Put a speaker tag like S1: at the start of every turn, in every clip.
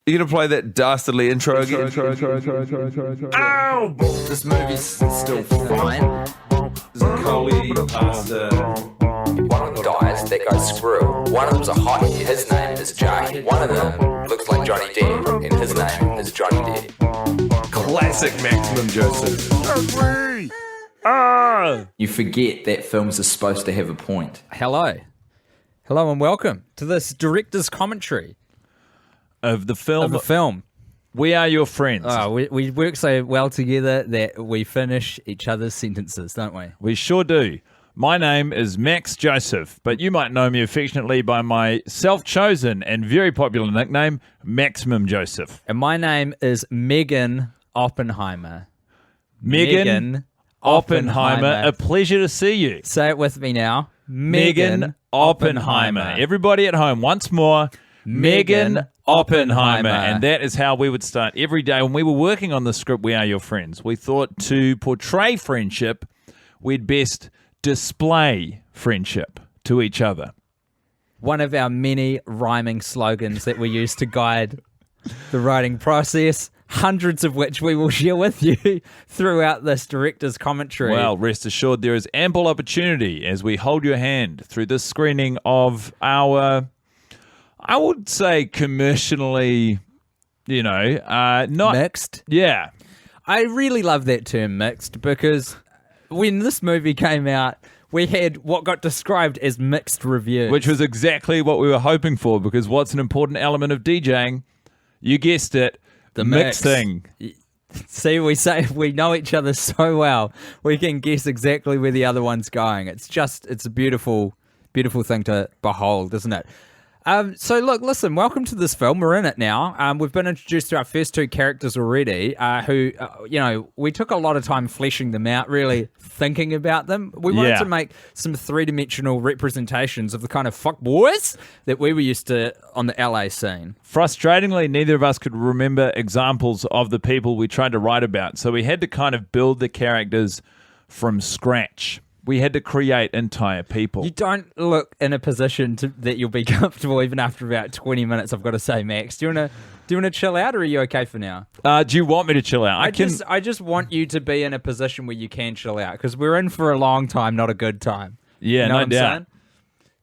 S1: You gonna play that dastardly intro again?
S2: Ow!
S3: This movie's still fine.
S1: Coley, pasta.
S3: One of them dies, that guy's screw. One of them's a hottie, his name is Jack. One of them looks like Johnny Depp, and his name is Johnny Depp.
S1: Classic Maximum Joseph.
S3: You forget that films are supposed to have a point.
S2: Hello and welcome to this director's commentary
S4: Of the film.
S2: of the film.
S4: We Are Your Friends.
S2: Oh, we work so well together that we finish each other's sentences, don't we?
S4: We sure do. My name is Max Joseph, but you might know me affectionately by my self-chosen and very popular nickname, Maximum Joseph.
S2: And my name is Meaghan Oppenheimer.
S4: Meaghan Oppenheimer. A pleasure to see you.
S2: Say it with me now.
S4: Meaghan Oppenheimer. Everybody at home, once more, Meaghan Oppenheimer. And that is how we would start every day. When we were working on the script, We Are Your Friends, we thought to portray friendship, we'd best display friendship to each other.
S2: One of our many rhyming slogans that we use to guide the writing process, hundreds of which we will share with you throughout this director's commentary.
S4: Well, rest assured there is ample opportunity as we hold your hand through this screening of our, I would say, commercially, not
S2: mixed.
S4: Yeah.
S2: I really love that term, mixed, because when this movie came out, we had what got described as mixed reviews.
S4: Which was exactly what we were hoping for, because what's an important element of DJing? You guessed it,
S2: the
S4: mixing.
S2: See, we say we know each other so well, we can guess exactly where the other one's going. It's a beautiful, beautiful thing to behold, isn't it? So look, listen, welcome to this film. We're in it now. We've been introduced to our first two characters already, who, we took a lot of time fleshing them out, really thinking about them. We wanted to make some three-dimensional representations of the kind of fuck boys that we were used to on the LA scene.
S4: Frustratingly, neither of us could remember examples of the people we tried to write about, so we had to kind of build the characters from scratch. We had to create entire people.
S2: You don't look in a position that you'll be comfortable even after about 20 minutes, I've got to say, Max. Do you want to chill out, or are you okay for now?
S4: Do you want me to chill out?
S2: I just want you to be in a position where you can chill out, because we're in for a long time, not a good time.
S4: Yeah,
S2: you know
S4: no
S2: what I'm
S4: doubt.
S2: saying?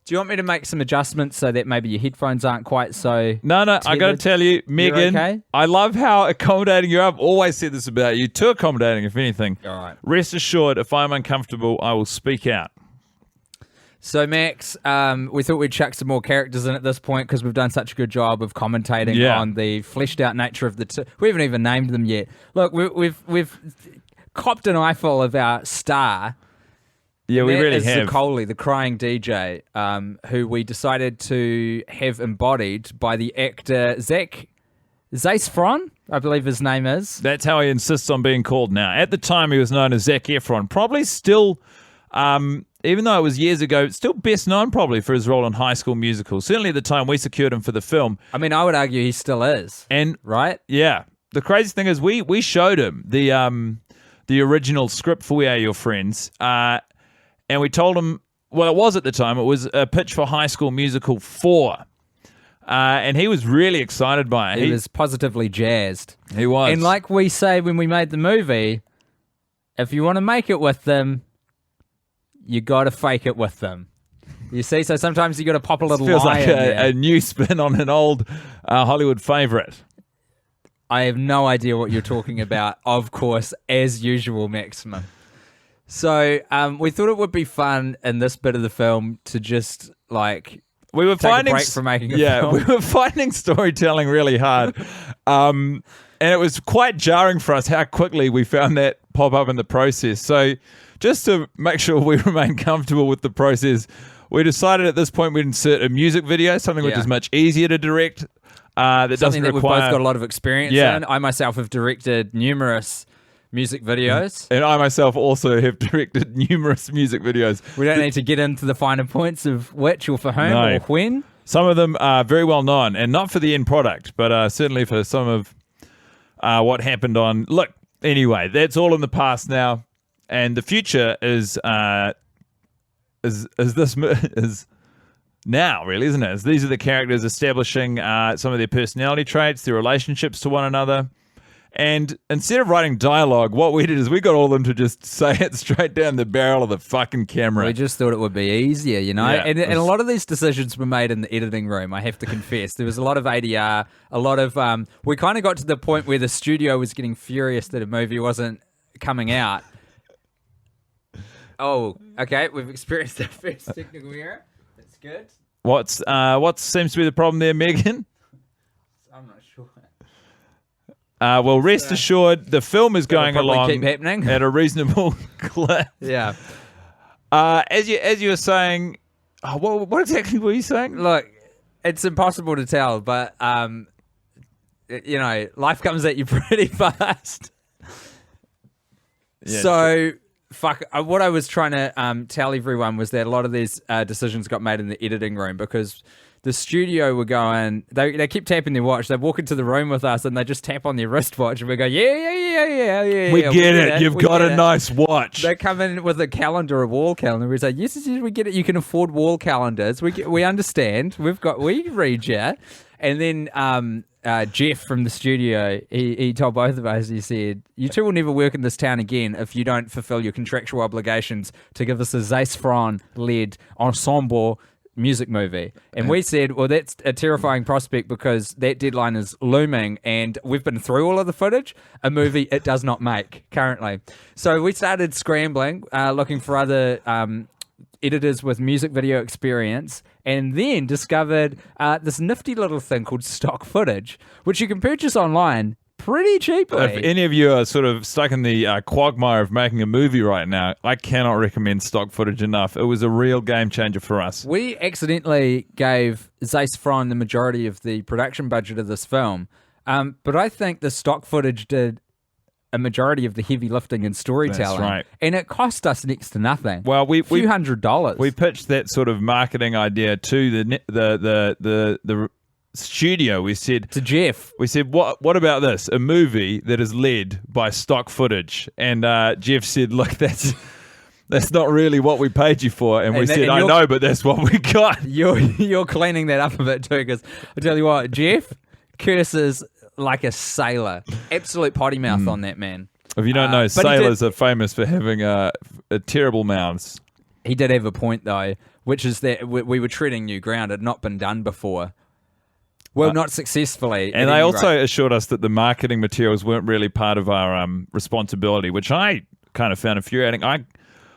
S2: Do you want me to make some adjustments so that maybe your headphones aren't quite so...
S4: No, I got to tell you, Meaghan,
S2: okay?
S4: I love how accommodating you are. I've always said this about you. Too accommodating, if anything.
S2: All right.
S4: Rest assured, if I'm uncomfortable, I will speak out.
S2: So, Max, we thought we'd chuck some more characters in at this point because we've done such a good job of commentating on the fleshed out nature of the two. We haven't even named them yet. Look, we've copped an eyeful of our star.
S4: Yeah, we really have.
S2: Coley, the crying DJ, who we decided to have embodied by the actor Zac Efron, I believe his name is.
S4: That's how he insists on being called now. At the time, he was known as Zac Efron. Probably still, even though it was years ago, still best known probably for his role in High School Musical. Certainly at the time we secured him for the film.
S2: I mean, I would argue he still is.
S4: And
S2: right?
S4: Yeah. The crazy thing is we showed him the original script for We Are Your Friends, and we told him, well, it was at the time, it was a pitch for High School Musical 4. And he was really excited by it.
S2: He was positively jazzed.
S4: He was.
S2: And like we say when we made the movie, if you want to make it with them, you got to fake it with them. You see? So sometimes you got to pop a little
S4: feels
S2: lie
S4: like
S2: in there.
S4: a new spin on an old Hollywood favorite.
S2: I have no idea what you're talking about, of course, as usual, Maximum. So we thought it would be fun in this bit of the film to just take a break from making a film.
S4: We were finding storytelling really hard. And it was quite jarring for us how quickly we found that pop up in the process. So just to make sure we remain comfortable with the process, we decided at this point we'd insert a music video, something which is much easier to direct.
S2: Something that we've both got a lot of experience in. I myself have directed numerous music videos.
S4: And I myself also have directed numerous music videos.
S2: We don't need to get into the finer points of which or for whom or when.
S4: Some of them are very well known, and not for the end product, but certainly for some of what happened on... Look, anyway, that's all in the past now, and the future is now, really, isn't it? These are the characters establishing some of their personality traits, their relationships to one another. And instead of writing dialogue, what we did is we got all of them to just say it straight down the barrel of the fucking camera.
S2: We just thought it would be easier, you know?
S4: Yeah,
S2: and a lot of these decisions were made in the editing room, I have to confess. There was a lot of ADR, a lot of... we kind of got to the point where the studio was getting furious that a movie wasn't coming out. Oh, okay, we've experienced our first technical error. That's good.
S4: What seems to be the problem there, Meaghan?
S2: I'm not sure.
S4: Well, rest assured, the film is going along
S2: keep happening.
S4: at a reasonable clip.
S2: Yeah.
S4: As you were saying, what exactly were you saying?
S2: Look, it's impossible to tell, but, you know, life comes at you pretty fast.
S4: Yeah,
S2: so... Fuck, what I was trying to tell everyone was that a lot of these decisions got made in the editing room because the studio were going, they keep tapping their watch. They walk into the room with us and they just tap on their wristwatch and we go, yeah.
S4: We get it. You've got a nice watch.
S2: They come in with a calendar, a wall calendar. We say, yes, we get it. You can afford wall calendars. We understand. We read you. And then Jeff from the studio, he told both of us, he said, you two will never work in this town again if you don't fulfill your contractual obligations to give us a Zac Efron-led ensemble music movie. And we said, well, that's a terrifying prospect because that deadline is looming and we've been through all of the footage, a movie it does not make currently. So we started scrambling, looking for other editors with music video experience, and then discovered this nifty little thing called stock footage, which you can purchase online pretty cheaply.
S4: If any of you are sort of stuck in the quagmire of making a movie right now, I cannot recommend stock footage enough. It was a real game changer for us.
S2: We accidentally gave Zac Efron the majority of the production budget of this film, but I think the stock footage did a majority of the heavy lifting and storytelling.
S4: That's right.
S2: And it cost us next to nothing.
S4: Well,
S2: a few $100s.
S4: We pitched that sort of marketing idea to the studio. We said
S2: to Jeff.
S4: We said, what about this? A movie that is led by stock footage. And Jeff said, look, that's not really what we paid you for. And we said, I know, but that's what we got.
S2: You're cleaning that up a bit too, because I tell you what, Jeff curses like a sailor. Absolute potty mouth on that man.
S4: If you don't know, sailors are famous for having terrible mouths.
S2: He did have a point, though, which is that we were treading new ground. It had not been done before. Well, not successfully.
S4: And they also assured us that the marketing materials weren't really part of our responsibility, which I kind of found infuriating. I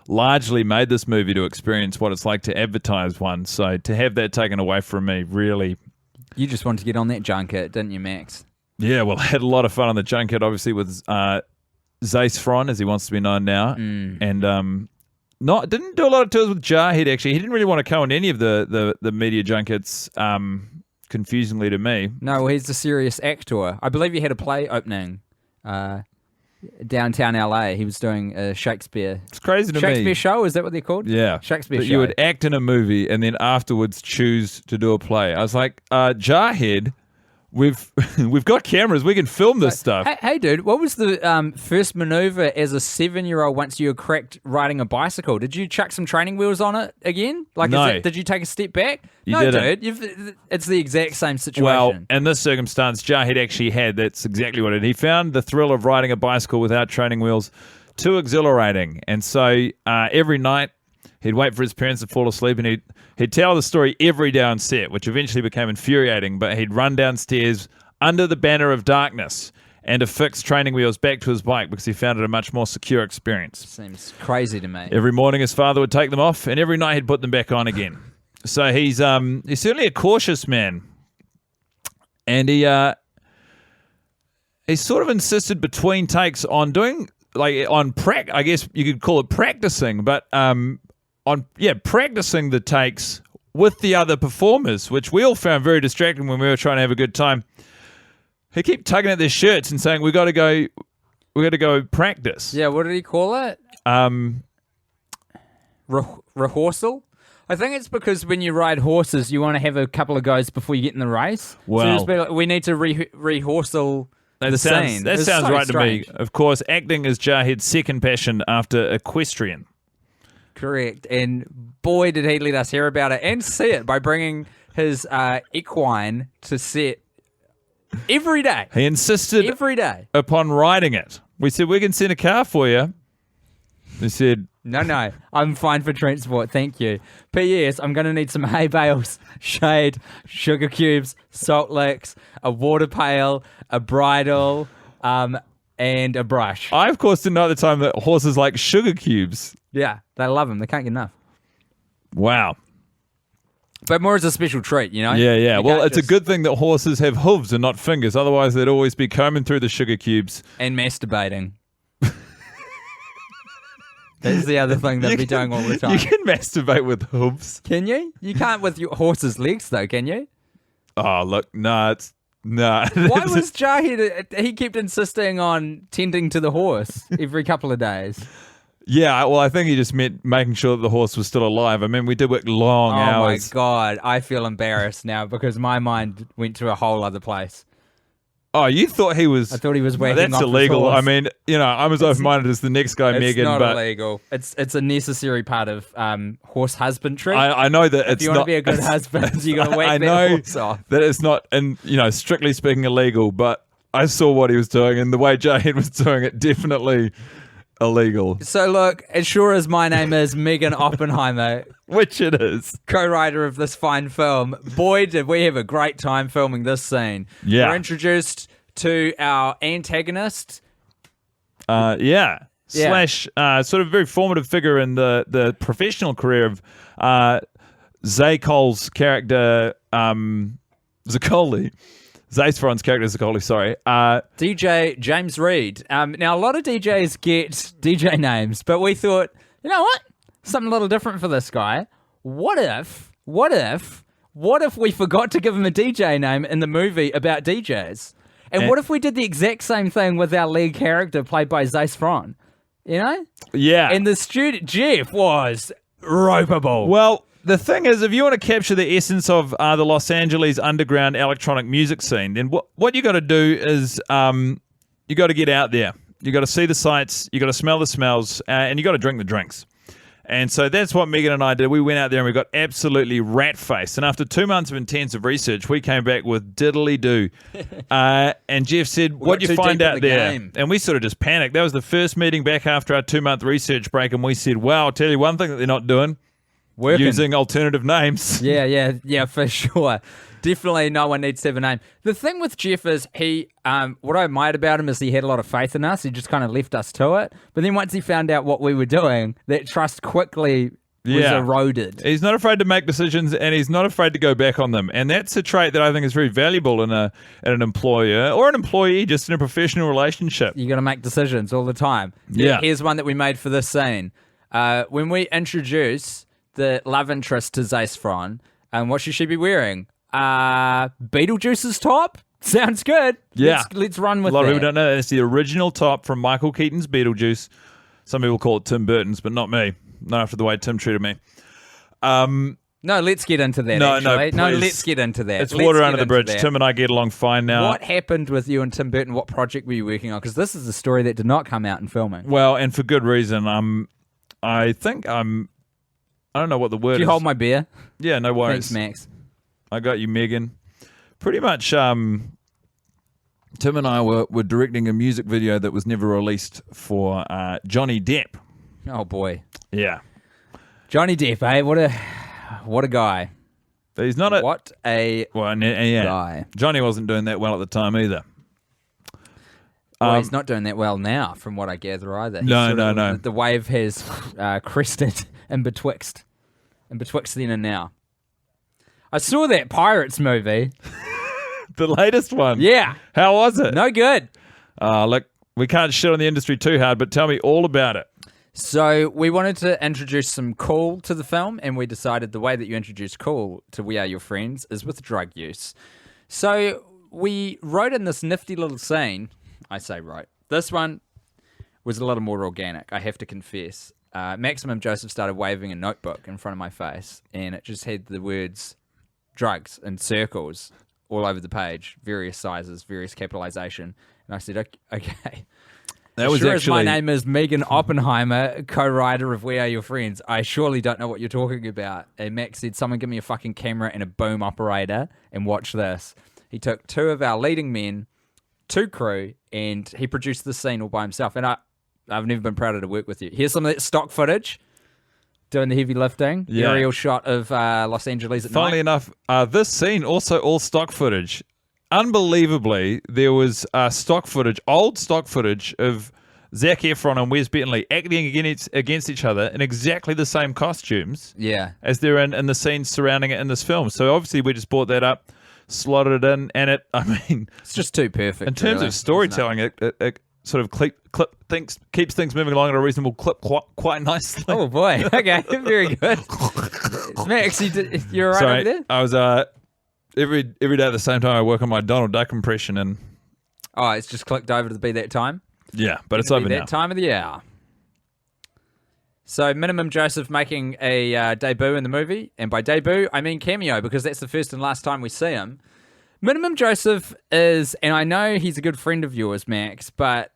S4: largely made this movie to experience what it's like to advertise one. So to have that taken away from me really...
S2: You just wanted to get on that junket, didn't you, Max?
S4: Yeah, well, I had a lot of fun on the junket, obviously, with Zac Efron, as he wants to be known now. And didn't do a lot of tours with Jarhead, actually. He didn't really want to go on any of the media junkets, confusingly to me.
S2: No, well, he's a serious actor. I believe he had a play opening downtown LA. He was doing a Shakespeare.
S4: It's crazy to me.
S2: Shakespeare show, is that what they're called?
S4: Yeah.
S2: Shakespeare show.
S4: You would act in a movie and then afterwards choose to do a play. I was like, Jarhead... We've got cameras. We can film this stuff.
S2: Hey, dude, what was the first maneuver as a 7-year-old once you were cracked riding a bicycle? Did you chuck some training wheels on it again?
S4: No.
S2: Did you take a step back?
S4: You didn't.
S2: Dude. It's the exact same situation.
S4: Well, in this circumstance, Jarhead actually had. That's exactly what it. He found the thrill of riding a bicycle without training wheels too exhilarating, and so every night he'd wait for his parents to fall asleep, and he'd tell the story every day on set, which eventually became infuriating, but he'd run downstairs under the banner of darkness and affix training wheels back to his bike because he found it a much more secure experience.
S2: Seems crazy to me.
S4: Every morning his father would take them off, and every night he'd put them back on again. So he's certainly a cautious man. And he sort of insisted between takes on doing, I guess you could call it practicing, but practicing the takes with the other performers, which we all found very distracting when we were trying to have a good time. He kept tugging at their shirts and saying, "We got to go practice."
S2: Yeah, what did he call it? Rehearsal. I think it's because when you ride horses, you want to have a couple of goes before you get in the race.
S4: Well,
S2: so we need to rehearsal.
S4: That sounds right to me. Of course, acting is Jarhead's second passion after equestrian.
S2: correct. And boy, did he let us hear about it and see it by bringing his equine to set every day.
S4: He insisted
S2: Every day.
S4: upon riding it. We said, we can send a car for you. He said,
S2: No, I'm fine for transport, thank you. P.S. I'm going to need some hay bales, shade, sugar cubes, salt licks, a water pail, a bridle, and a brush.
S4: I, of course, didn't know at the time that horses like sugar cubes.
S2: Yeah, they love them. They can't get enough.
S4: Wow.
S2: But more as a special treat, you know?
S4: Yeah.
S2: You
S4: Well,
S2: can't
S4: it's a
S2: just-
S4: good thing that horses have hooves and not fingers. Otherwise, they'd always be combing through the sugar cubes.
S2: And masturbating. That's the other thing they'd be doing all the time.
S4: You can masturbate with hooves.
S2: Can you? You can't with your horse's legs, though, can you?
S4: Oh, look, no, it's... No.
S2: Why was Jahid, he kept insisting on tending to the horse every couple of days?
S4: Yeah, well, I think he just meant making sure that the horse was still alive. I mean, we did work long hours.
S2: Oh my God, I feel embarrassed now because my mind went to a whole other place.
S4: Oh, you thought he was...
S2: I thought he was whacking
S4: That's
S2: off his
S4: illegal.
S2: horse.
S4: I mean, I'm as open-minded as the next guy,
S2: It's
S4: Meaghan,
S2: not
S4: but
S2: illegal. It's a necessary part of horse husbandry.
S4: I know that
S2: if
S4: it's
S2: you
S4: not...
S2: want to be a good husband, you got to
S4: I
S2: whack that
S4: know
S2: horse off.
S4: that it's not, and strictly speaking, illegal, but I saw what he was doing, and the way Jahid was doing it, definitely illegal.
S2: So look, as sure as my name is Meaghan Oppenheimer,
S4: Which it is.
S2: co-writer of this fine film, boy, did we have a great time filming this scene.
S4: Yeah.
S2: We're introduced to our antagonist.
S4: Yeah. Slash, sort of very formative figure in the professional career of Zay Cole's character, Zaccoli. Zac Efron's character, Zaccoli, sorry.
S2: DJ James Reed. Now, a lot of DJs get DJ names, but we thought, you know what? Something a little different for this guy. What if we forgot to give him a DJ name in the movie about DJs? And what if we did the exact same thing with our lead character played by Zac Efron? You know?
S4: Yeah.
S2: And the student, Jeff, was ropeable.
S4: Well, the thing is, if you want to capture the essence of the Los Angeles underground electronic music scene, then what you got to do is you got to get out there. You got to see the sights. You got to smell the smells, and you got to drink the drinks. And so that's what Meaghan and I did. We went out there and we got absolutely rat-faced. And after 2 months of intensive research, we came back with diddly-do. And Jeff said, what'd you find out there? And we sort of just panicked. That was the first meeting back after our 2-month research break. And we said, well, I'll tell you one thing that they're not doing.
S2: Working.
S4: Using alternative names.
S2: Yeah, for sure. Definitely no one needs to have a name. The thing with Jeff is he, what I admired about him is he had a lot of faith in us. He just kind of left us to it. But then once he found out what we were doing, that trust quickly was eroded.
S4: He's not afraid to make decisions and he's not afraid to go back on them. And that's a trait that I think is very valuable in an employer or an employee, just in a professional relationship.
S2: You got to make decisions all the time.
S4: Yeah.
S2: Here's one that we made for this scene. When we introduce the love interest to Zac Efron, what should she be wearing? Beetlejuice's top? Sounds good.
S4: Yeah.
S2: Let's run with
S4: A lot
S2: that.
S4: of people don't know that. It's the original top from Michael Keaton's Beetlejuice. Some people call it Tim Burton's, but not me. Not after the way Tim treated me.
S2: No, let's get into that,
S4: No,
S2: actually. No,
S4: please.
S2: let's get into that.
S4: It's
S2: Let's
S4: water
S2: get
S4: under the
S2: into
S4: bridge.
S2: that.
S4: Tim and I get along fine now.
S2: What happened with you and Tim Burton? What project were you working on? Because this is a story that did not come out in filming.
S4: Well, and for good reason. I don't know what the word
S2: Did
S4: is.
S2: you hold my beer?
S4: Yeah, no worries.
S2: Thanks, Max.
S4: I got you, Meaghan. Pretty much, Tim and I were directing a music video that was never released for Johnny Depp.
S2: Oh, boy.
S4: Yeah.
S2: Johnny Depp, eh? What a guy.
S4: But he's not a...
S2: What a
S4: Well, yeah.
S2: guy.
S4: Johnny wasn't doing that well at the time either.
S2: Well, he's not doing that well now, from what I gather, either. He's
S4: No,
S2: sort of-
S4: no.
S2: The wave has crested in betwixt then and now. I saw that Pirates movie.
S4: The latest one.
S2: Yeah.
S4: How was it?
S2: No good.
S4: Look, we can't shit on the industry too hard, but tell me all about it.
S2: So we wanted to introduce some cool to the film, and we decided the way that you introduce cool to We Are Your Friends is with drug use. So we wrote in this nifty little scene. I say wrote. This one was a little more organic, I have to confess. Maximum Joseph started waving a notebook in front of my face, and it just had the words drugs in circles all over the page, various sizes, various capitalization. And I said, okay.
S4: That was
S2: sure
S4: actually
S2: as my name is Meaghan Oppenheimer, co-writer of We Are Your Friends, I surely don't know what you're talking about. And Max said, someone give me a fucking camera and a boom operator and watch this. He took 2 of our leading men, 2 crew, and he produced this scene all by himself. And I've never been prouder to work with you. Here's some of that stock footage, doing the heavy lifting.
S4: Yeah.
S2: Aerial shot of Los Angeles at
S4: Funnily
S2: night.
S4: enough, this scene also all stock footage. Unbelievably, there was stock footage, old stock footage of Zac Efron and Wes Bentley acting against each other in exactly the same costumes
S2: Yeah.
S4: as they're in the scenes surrounding it in this film. So obviously we just brought that up, slotted it in, and
S2: It's just too perfect.
S4: in terms
S2: really,
S4: of storytelling, it sort of keeps things moving along at a reasonable clip quite nicely.
S2: Oh boy. Okay. Very good. Max, you're right
S4: Sorry,
S2: over there?
S4: I was every day at the same time I work on my Donald Duck impression, and
S2: Oh, it's just clicked over to be that time.
S4: yeah, but it's
S2: Be
S4: over
S2: that
S4: now.
S2: time of the hour. So, Minimum Joseph making a debut in the movie, and by debut I mean cameo because that's the first and last time we see him. Minimum Joseph is, and I know he's a good friend of yours, Max, but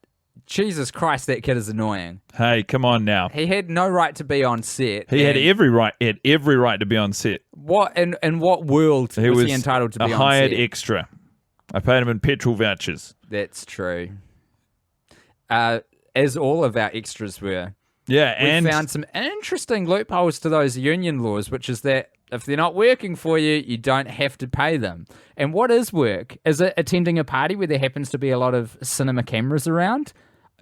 S2: Jesus Christ, that kid is annoying.
S4: Hey, come on now.
S2: He had no right to be on set.
S4: He had
S2: and
S4: every right. He had every right to be on set.
S2: what in what world
S4: He
S2: was he entitled to be
S4: a
S2: on
S4: hired
S2: set?
S4: extra. I paid him in petrol vouchers.
S2: That's true. As all of our extras were.
S4: Yeah,
S2: We
S4: and
S2: found some interesting loopholes to those union laws, which is that if they're not working for you, you don't have to pay them. And what is work? Is it attending a party where there happens to be a lot of cinema cameras around?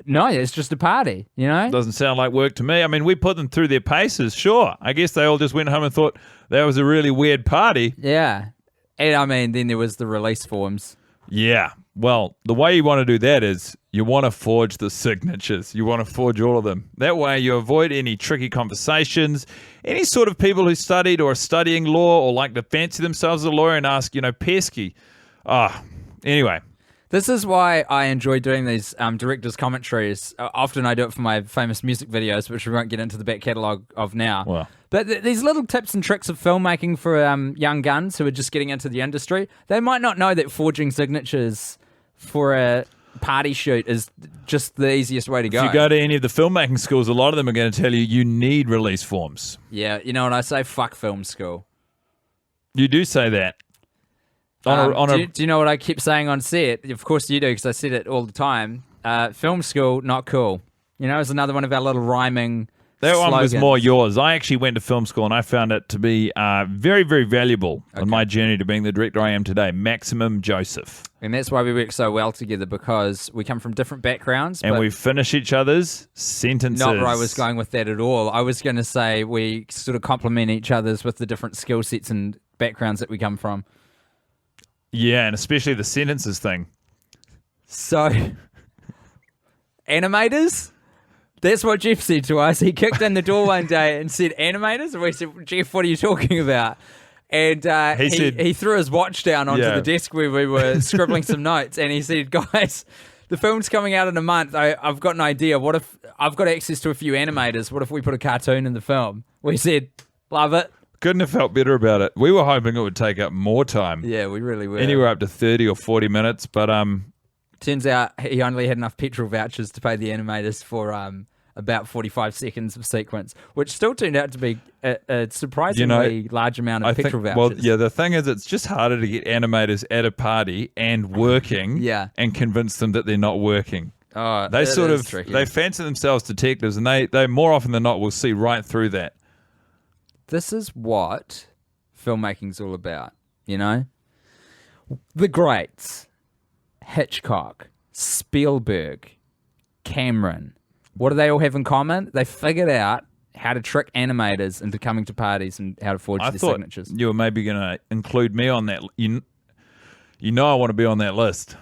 S2: No, it's just a party, you know?
S4: doesn't sound like work to me. I mean, we put them through their paces, sure. I guess they all just went home and thought that was a really weird party.
S2: Yeah. And I mean, then there was the release forms.
S4: Yeah. Well, the way you want to do that is you want to forge the signatures. You want to forge all of them. That way you avoid any tricky conversations. Any sort of people who studied or are studying law or like to fancy themselves as a lawyer and ask, pesky. Anyway.
S2: This is why I enjoy doing these director's commentaries. Often I do it for my famous music videos, which we won't get into the back catalogue of now.
S4: Well.
S2: But these little tips and tricks of filmmaking for young guns who are just getting into the industry, they might not know that forging signatures for a party shoot is just the easiest way to go.
S4: If you go to any of the filmmaking schools, a lot of them are going to tell you need release forms.
S2: Yeah, you know what I say? Fuck film school.
S4: You do say that.
S2: Do you know what I keep saying on set? Of course you do, because I said it all the time. Film school, not cool. It's another one of our little rhyming
S4: That one was
S2: slogans.
S4: more yours. I actually went to film school and I found it to be very, very valuable on my journey to being the director I am today. Maximum Joseph.
S2: And that's why we work so well together, because we come from different backgrounds.
S4: And
S2: but
S4: we finish each other's sentences.
S2: not where I was going with that at all. I was going to say we sort of complement each other's with the different skill sets and backgrounds that we come from.
S4: Yeah, and especially the sentences thing.
S2: So, animators? That's what Jeff said to us. He kicked in the door one day and said, animators? And we said, Jeff, what are you talking about? And
S4: He said-
S2: he threw his watch down onto
S4: Yeah.
S2: the desk where we were scribbling some notes. And he said, guys, the film's coming out in a month. I've got an idea. What if I've got access to a few animators? What if we put a cartoon in the film? We said, love it.
S4: Couldn't have felt better about it. We were hoping it would take up more time.
S2: Yeah, we really were.
S4: Anywhere up to 30 or 40 minutes, but
S2: Turns out he only had enough petrol vouchers to pay the animators for about 45 seconds of sequence, which still turned out to be a surprisingly large amount of petrol vouchers.
S4: Well, yeah, the thing is, it's just harder to get animators at a party and working
S2: Yeah.
S4: and convince them that they're not working.
S2: Oh,
S4: They
S2: it
S4: sort
S2: is
S4: of,
S2: tricky.
S4: they fancy themselves detectives, and they more often than not will see right through that.
S2: This is what filmmaking's all about, The greats, Hitchcock, Spielberg, Cameron. What do they all have in common? They figured out how to trick animators into coming to parties and how to forge
S4: I
S2: their
S4: thought
S2: signatures.
S4: you were maybe going to include me on that. You know I want to be on that list.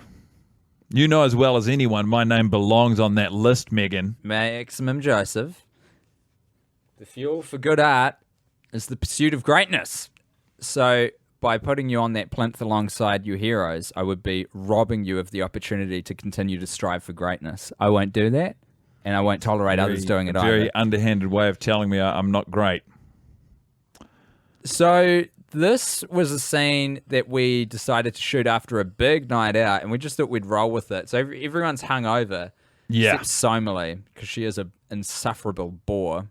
S4: You know as well as anyone my name belongs on that list, Meaghan.
S2: Maximum Joseph. The fuel for good art is the pursuit of greatness. So by putting you on that plinth alongside your heroes, I would be robbing you of the opportunity to continue to strive for greatness. I won't do that, and I won't tolerate others doing it
S4: Very
S2: either.
S4: underhanded way of telling me I'm not great.
S2: So this was a scene that we decided to shoot after a big night out, and we just thought we'd roll with it. So everyone's hungover.
S4: Yeah.
S2: Except Somali, because she is an insufferable bore.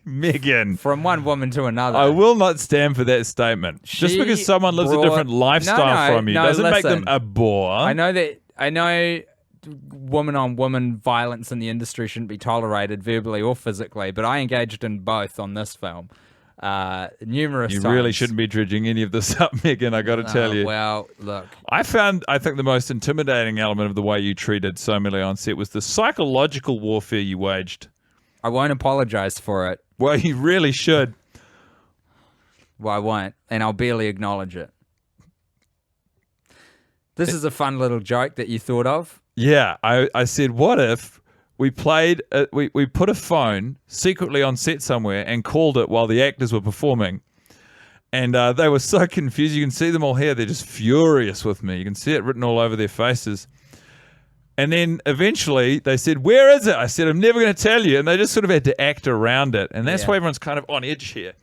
S4: Meaghan.
S2: From one woman to another.
S4: I will not stand for that statement. Just
S2: She
S4: because someone lives a
S2: brought-
S4: different lifestyle from you doesn't make them
S2: listen.
S4: a bore.
S2: I know woman-on-woman violence in the industry shouldn't be tolerated verbally or physically, but I engaged in both on this film numerous
S4: You
S2: times.
S4: really shouldn't be dredging any of this up, Meaghan, I got to tell you.
S2: Well, look.
S4: I think the most intimidating element of the way you treated Somali on set was the psychological warfare you waged.
S2: I won't apologize for it.
S4: Well, you really should.
S2: Well, I won't, and I'll barely acknowledge it. This is a fun little joke that you thought of.
S4: Yeah, I said, what if we played, we put a phone secretly on set somewhere and called it while the actors were performing. And they were so confused. You can see them all here. They're just furious with me. You can see it written all over their faces. And then eventually they said, where is it? I said, I'm never going to tell you. And they just sort of had to act around it. And that's
S2: Yeah.
S4: why everyone's kind of on edge here.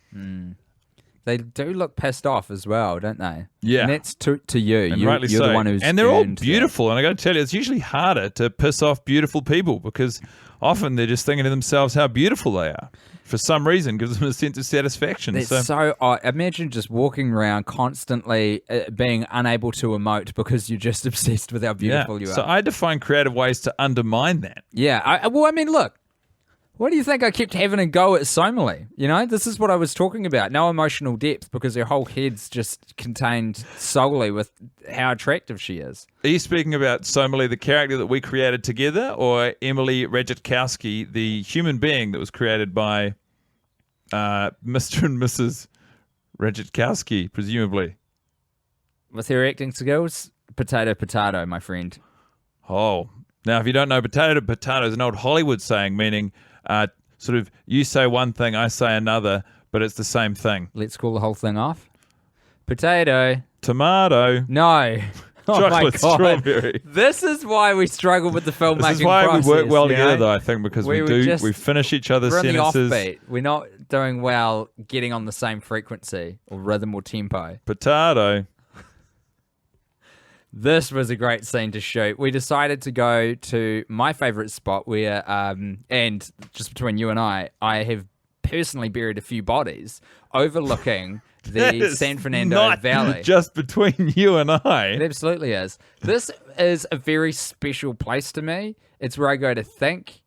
S2: They do look pissed off as well, don't they?
S4: Yeah.
S2: And that's to you.
S4: And
S2: You're
S4: rightly so.
S2: the one who's
S4: and they're all
S2: earned that.
S4: beautiful. And I got to tell you, it's usually harder to piss off beautiful people because often they're just thinking to themselves how beautiful they are. For some reason, gives them a sense of satisfaction.
S2: It's so odd. Imagine just walking around constantly being unable to emote because you're just obsessed with how beautiful you are.
S4: So I had to find creative ways to undermine that.
S2: Yeah. I mean, look. What do you think I kept having a go at Somali? You know, this is what I was talking about. No emotional depth because her whole head's just contained solely with how attractive she is.
S4: Are you speaking about Somali, the character that we created together, or Emily Radzitkowski, the human being that was created by Mr. and Mrs. Radzitkowski, presumably?
S2: With her acting skills, potato, my friend.
S4: Oh. Now, if you don't know, potato to potato is an old Hollywood saying, meaning sort of you say one thing, I say another, but it's the same thing.
S2: Let's call the whole thing off. Potato.
S4: Tomato.
S2: No. Oh my
S4: Chocolate
S2: God.
S4: strawberry.
S2: This is why we struggle with the filmmaking
S4: This is why
S2: process,
S4: we work well
S2: you
S4: together,
S2: know?
S4: though, I think, because
S2: We
S4: we finish each other's
S2: We're on the
S4: sentences.
S2: offbeat. We're not doing well getting on the same frequency or rhythm or tempo.
S4: Potato.
S2: This was a great scene to shoot. We decided to go to my favorite spot where, and just between you and I have personally buried a few bodies overlooking
S4: That
S2: the
S4: is
S2: San Fernando
S4: not
S2: Valley.
S4: just between you and I.
S2: It absolutely is. This is a very special place to me. It's where I go to think,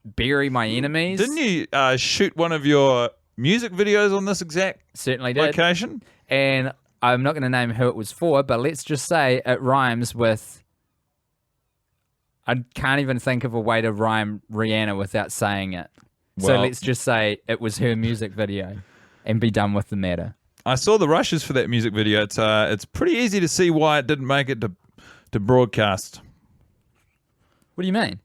S2: bury my enemies.
S4: Didn't you shoot one of your music videos on this exact
S2: Certainly did.
S4: location?
S2: And I'm not going to name who it was for, but let's just say it rhymes with... I can't even think of a way to rhyme Rihanna without saying it. So
S4: Well-
S2: let's just say it was her music video and be done with the matter.
S4: I saw the rushes for that music video. It's pretty easy to see why it didn't make it to broadcast.
S2: What do you mean?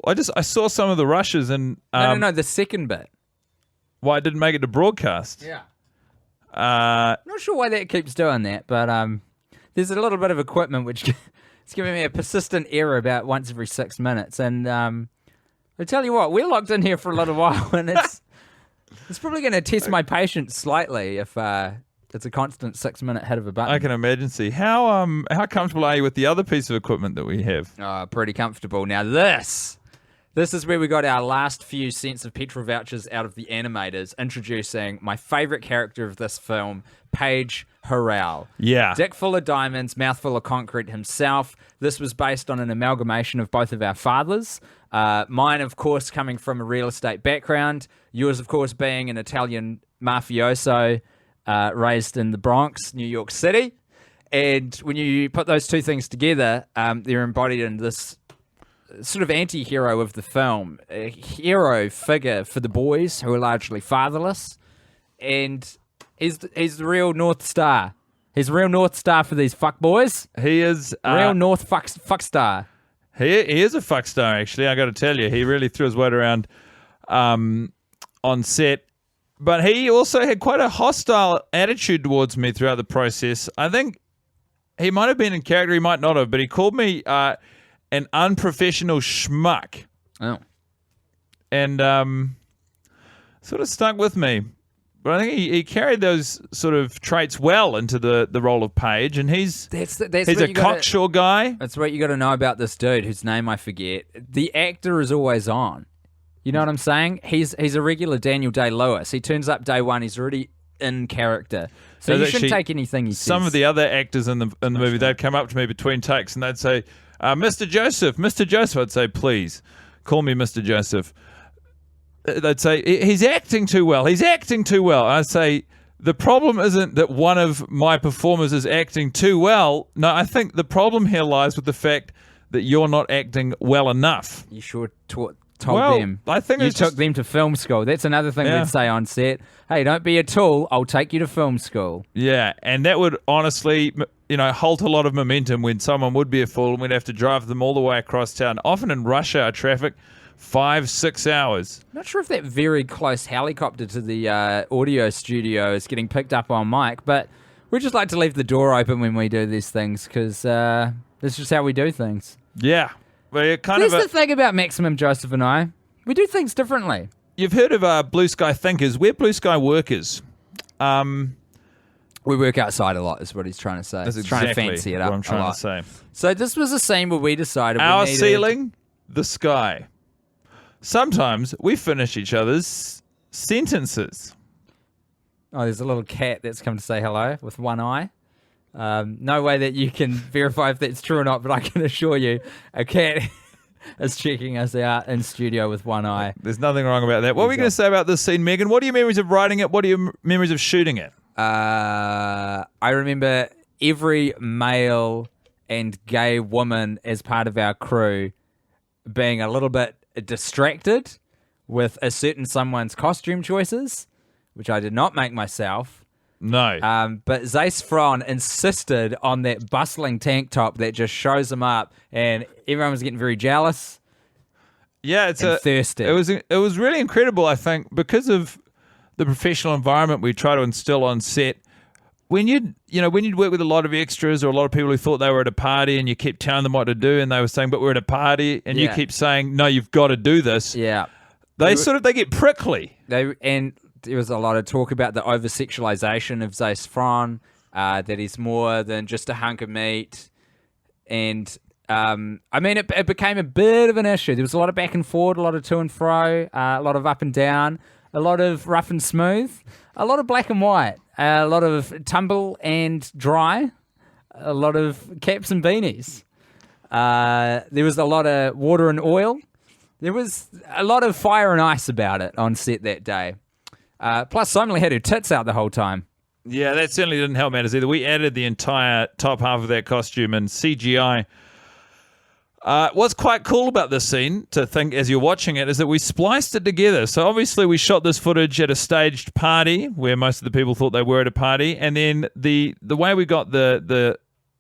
S4: I saw some of the rushes and
S2: No, the second bit.
S4: why it didn't make it to broadcast.
S2: Yeah.
S4: Uh,
S2: Not sure why that keeps doing that, but there's a little bit of equipment which it's giving me a persistent error about once every 6 minutes. And I tell you what, we're locked in here for a little while, and it's probably going to test my patience slightly if it's a constant 6 minute hit of a button.
S4: I can imagine. See how comfortable are you with the other piece of equipment that we have?
S2: Oh, pretty comfortable. Now this is where we got our last few cents of petrol vouchers out of the animators, introducing my favorite character of this film, Paige Harrell.
S4: Yeah.
S2: Dick full of diamonds, mouth full of concrete himself. This was based on an amalgamation of both of our fathers. Mine, of course, coming from a real estate background. Yours, of course, being an Italian mafioso raised in the Bronx, New York City. And when you put those two things together, they're embodied in this sort of anti-hero of the film, a hero figure for the boys who are largely fatherless, and he's the real North Star. He's the real North Star for these fuck boys.
S4: He is
S2: Real North fuck star.
S4: He is a fuck star, actually. I got to tell you, he really threw his weight around on set. But he also had quite a hostile attitude towards me throughout the process. I think he might have been in character, he might not have, but he called me an unprofessional schmuck.
S2: Oh.
S4: And sort of stuck with me. But I think he carried those sort of traits well into the role of Page, and he's
S2: That's
S4: a
S2: what you
S4: cocksure guy.
S2: That's what you got to know about this dude whose name I forget. The actor is always on. You know what I'm saying? He's a regular Daniel Day-Lewis. He turns up day one. He's already in character. So you shouldn't take anything he says.
S4: Some of the other actors in the movie, they'd come up to me between takes and they'd say, Mr. Joseph, Mr. Joseph. I'd say, please, call me Mr. Joseph. They'd say, he's acting too well. He's acting too well. I'd say, the problem isn't that one of my performers is acting too well. No, I think the problem here lies with the fact that you're not acting well enough.
S2: You sure told
S4: Well,
S2: them.
S4: I think
S2: you
S4: it's
S2: took
S4: just-
S2: them to film school. That's another thing
S4: Yeah.
S2: we'd say on set. Hey, don't be a tool. I'll take you to film school.
S4: Yeah, and that would honestly, halt a lot of momentum when someone would be a fool and we'd have to drive them all the way across town, often in rush hour traffic, 5-6 hours.
S2: Not sure if that very close helicopter to the audio studio is getting picked up on mic, but we just like to leave the door open when we do these things because that's just how we do things.
S4: Yeah. Well, you're kind
S2: Here's
S4: of
S2: the thing about Maximum Joseph and I. We do things differently.
S4: You've heard of blue sky thinkers. We're blue sky workers.
S2: We work outside a lot is what he's trying to say.
S4: That's
S2: He's trying to
S4: exactly
S2: fancy it
S4: what
S2: up
S4: I'm
S2: a
S4: trying
S2: lot.
S4: to say.
S2: So this was a scene where we decided
S4: Our
S2: we needed...
S4: ceiling, the sky. Sometimes we finish each other's sentences.
S2: Oh, there's a little cat that's come to say hello with one eye. No way that you can verify if that's true or not, but I can assure you a cat is checking us out in studio with one eye.
S4: There's nothing wrong about that. What were we going to say about this scene, Megan? What are your memories of writing it? What are your memories of shooting it?
S2: I remember every male and gay woman as part of our crew being a little bit distracted with a certain someone's costume choices, which I did not make myself.
S4: No.
S2: But Zace Fron insisted on that bustling tank top that just shows him up, and everyone was getting very jealous.
S4: Yeah, it's
S2: and thirsty.
S4: It was really incredible, I think, because of the professional environment we try to instill on set. When you'd work with a lot of extras or a lot of people who thought they were at a party and you kept telling them what to do and they were saying, but we're at a party, and you keep saying, no, you've got to do this.
S2: Yeah.
S4: They get prickly.
S2: And there was a lot of talk about the over-sexualization of Zace Fron, that he's more than just a hunk of meat. And, it became a bit of an issue. There was a lot of back and forward, a lot of to and fro, a lot of up and down, a lot of rough and smooth, a lot of black and white, a lot of tumble and dry, a lot of caps and beanies. There was a lot of water and oil. There was a lot of fire and ice about it on set that day. Plus, Somali had her tits out the whole time.
S4: Yeah, that certainly didn't help matters either. We added the entire top half of that costume in CGI. What's quite cool about this scene, to think as you're watching it, is that we spliced it together. So obviously we shot this footage at a staged party where most of the people thought they were at a party, and then the way we got the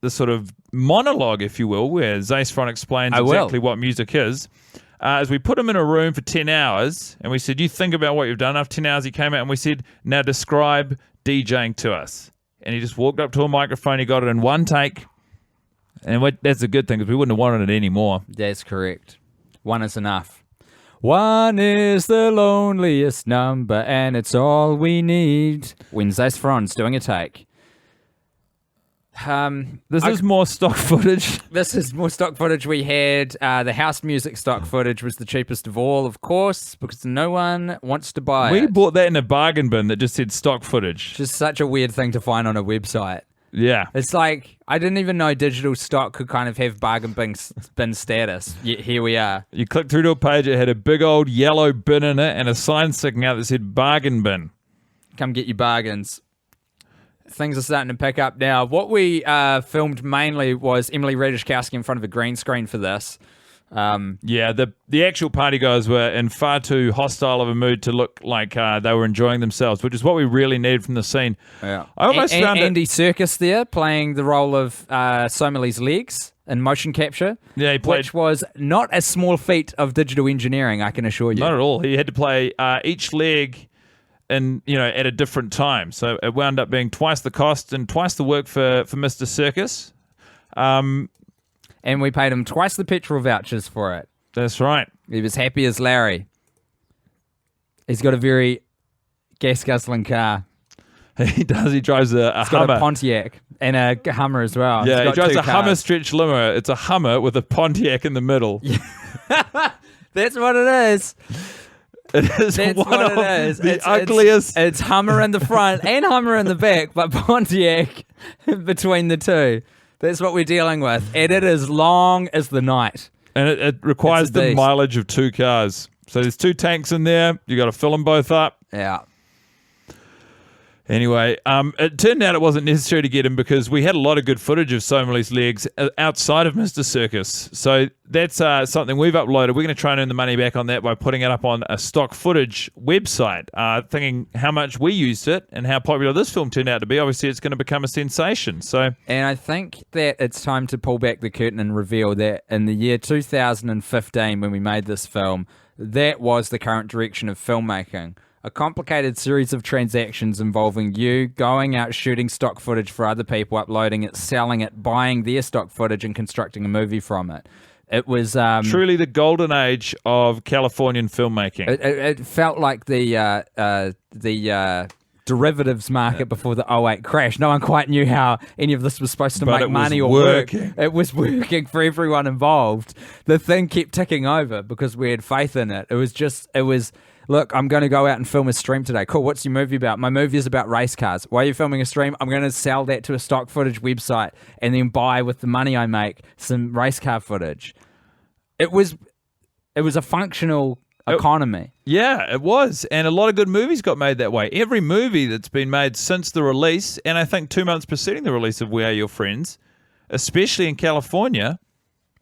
S4: sort of monologue, if you will, where Zace Fron explains exactly what music is we put him in a room for 10 hours, and we said, you think about what you've done. After 10 hours, he came out, and we said, now describe DJing to us. And he just walked up to a microphone. He got it in one take. And that's a good thing, because we wouldn't have wanted it anymore.
S2: That's correct. One is enough. One is the loneliest number, and it's all we need. When Zace Fron's doing a take.
S4: This is more stock footage.
S2: This is more stock footage. We had the house music stock footage was the cheapest of all, of course, because no one wants to buy
S4: We
S2: it.
S4: bought that in a bargain bin that just said stock footage.
S2: Just such a weird thing to find on a website.
S4: Yeah.
S2: It's like, I didn't even know digital stock could kind of have bargain bin status. Yet here we are.
S4: You clicked through to a page, it had a big old yellow bin in it and a sign sticking out that said bargain bin.
S2: Come get your bargains. Things are starting to pick up now. What we filmed mainly was Emily Ratajkowski in front of a green screen for this.
S4: Yeah, the actual party guys were in far too hostile of a mood to look like they were enjoying themselves, which is what we really needed from the scene.
S2: Yeah.
S4: I almost found
S2: Andy Serkis there playing the role of Somali's legs in motion capture.
S4: Yeah, he played,
S2: which was not a small feat of digital engineering, I can assure you.
S4: Not at all. He had to play each leg at a different time, so it wound up being twice the cost and twice the work for Mr. Serkis.
S2: And we paid him twice the petrol vouchers for it.
S4: That's right.
S2: He was happy as Larry. He's got a very gas guzzling car.
S4: He does. He drives a
S2: It's got
S4: Hummer.
S2: a Pontiac and a Hummer as well.
S4: Yeah,
S2: It's
S4: he
S2: got
S4: drives
S2: two
S4: a Hummer
S2: cars.
S4: stretch limo. It's a Hummer with a Pontiac in the middle.
S2: That's what it is.
S4: It is
S2: That's
S4: one
S2: what
S4: of
S2: it is.
S4: the
S2: It's
S4: ugliest.
S2: It's Hummer in the front and Hummer in the back, but Pontiac between the two. That's what we're dealing with. And it is long as the night.
S4: And it requires
S2: It's a
S4: the
S2: beast.
S4: mileage of 2 cars. So there's 2 tanks in there. You got to fill them both up.
S2: Yeah.
S4: Anyway, it turned out it wasn't necessary to get him because we had a lot of good footage of Somali's legs outside of Mr. Circus. So that's something we've uploaded. We're going to try and earn the money back on that by putting it up on a stock footage website, thinking how much we used it and how popular this film turned out to be. Obviously, it's going to become a sensation. So,
S2: And I think that it's time to pull back the curtain and reveal that in the year 2015, when we made this film, that was the current direction of filmmaking. A complicated series of transactions involving you going out shooting stock footage for other people, uploading it, selling it, buying their stock footage and constructing a movie from it. It was
S4: truly the golden age of Californian filmmaking.
S2: It felt like the derivatives market before the 08 crash. No one quite knew how any of this was supposed to
S4: But
S2: make
S4: it was
S2: money or
S4: working.
S2: work. It was working for everyone involved. The thing kept ticking over because we had faith in it. It was, look, I'm going to go out and film a stream today. Cool, what's your movie about? My movie is about race cars. Why are you filming a stream? I'm going to sell that to a stock footage website and then buy, with the money I make, some race car footage. It was a functional economy.
S4: Yeah, it was. And a lot of good movies got made that way. Every movie that's been made since the release, and I think 2 months preceding the release of We Are Your Friends, especially in California,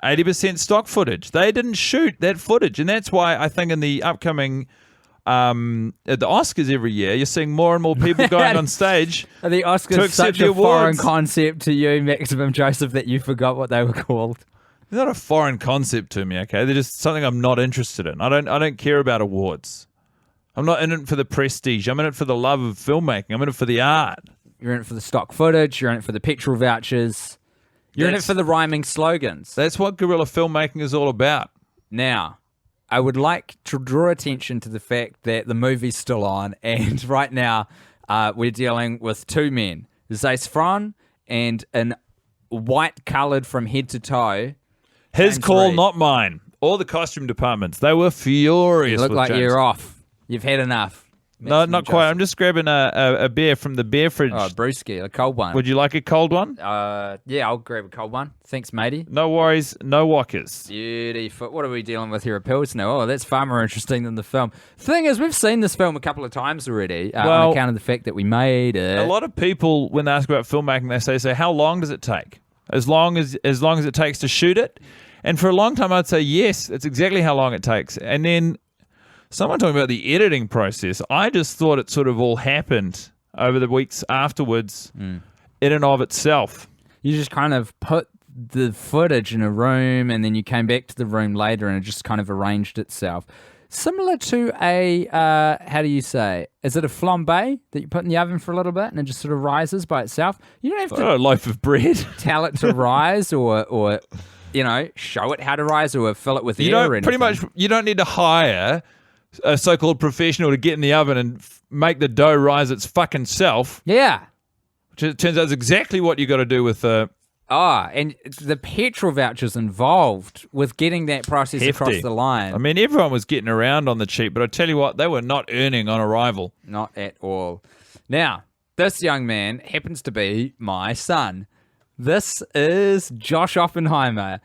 S4: 80% stock footage. They didn't shoot that footage. And that's why I think in the upcoming at the Oscars every year, you're seeing more and more people going on stage.
S2: Are the
S4: To
S2: Oscars
S4: accept
S2: such
S4: the
S2: a foreign
S4: awards.
S2: concept to you, Maximum Joseph, that you forgot what they were called?
S4: They're not a foreign concept to me, okay? They're just something I'm not interested in. I don't care about awards. I'm not in it for the prestige. I'm in it for the love of filmmaking. I'm in it for the art.
S2: You're in it for the stock footage. You're in it for the petrol vouchers. You're in it
S4: That's-
S2: for the rhyming slogans.
S4: That's what guerrilla filmmaking is all about.
S2: Now, I would like to draw attention to the fact that the movie's still on, and right now we're dealing with 2 men, Zac Efron and an white-coloured from head to toe.
S4: His
S2: James
S4: call,
S2: Reed.
S4: not mine. All the costume departments, they were furious.
S2: You look
S4: with
S2: like
S4: James.
S2: you're off. You've had enough.
S4: No,
S2: Maximum
S4: not quite.
S2: Joseph.
S4: I'm just grabbing a beer from the beer fridge.
S2: Oh, brewski, a cold one.
S4: Would you like a cold one?
S2: Yeah, I'll grab a cold one. Thanks, matey.
S4: No worries, no walkers.
S2: Beautiful. What are we dealing with here? A Pilsner. Oh, that's far more interesting than the film. Thing is, we've seen this film a couple of times already on
S4: Well,
S2: account of the fact that we made it.
S4: A lot of people, when they ask about filmmaking, they say, "So how long does it take? As long as it takes to shoot it?" And for a long time, I'd say yes. That's exactly how long it takes. And then someone talking about the editing process. I just thought it sort of all happened over the weeks afterwards, in and of itself.
S2: You just kind of put the footage in a room and then you came back to the room later and it just kind of arranged itself. Similar to a, how do you say, is it a flambe that you put in the oven for a little bit and it just sort of rises by itself? You don't have to
S4: Oh, a loaf of bread.
S2: tell it to rise or show it how to rise or fill it with
S4: You
S2: air
S4: don't
S2: or anything.
S4: pretty much. You don't need to hire a so-called professional to get in the oven and make the dough rise its fucking self.
S2: Yeah.
S4: Which it turns out is exactly what you got to do with
S2: And the petrol vouchers involved with getting that process across
S4: Hefty.
S2: the line.
S4: I mean, everyone was getting around on the cheap, but I tell you what, they were not earning on arrival.
S2: Not at all. Now, this young man happens to be my son. This is Josh Oppenheimer.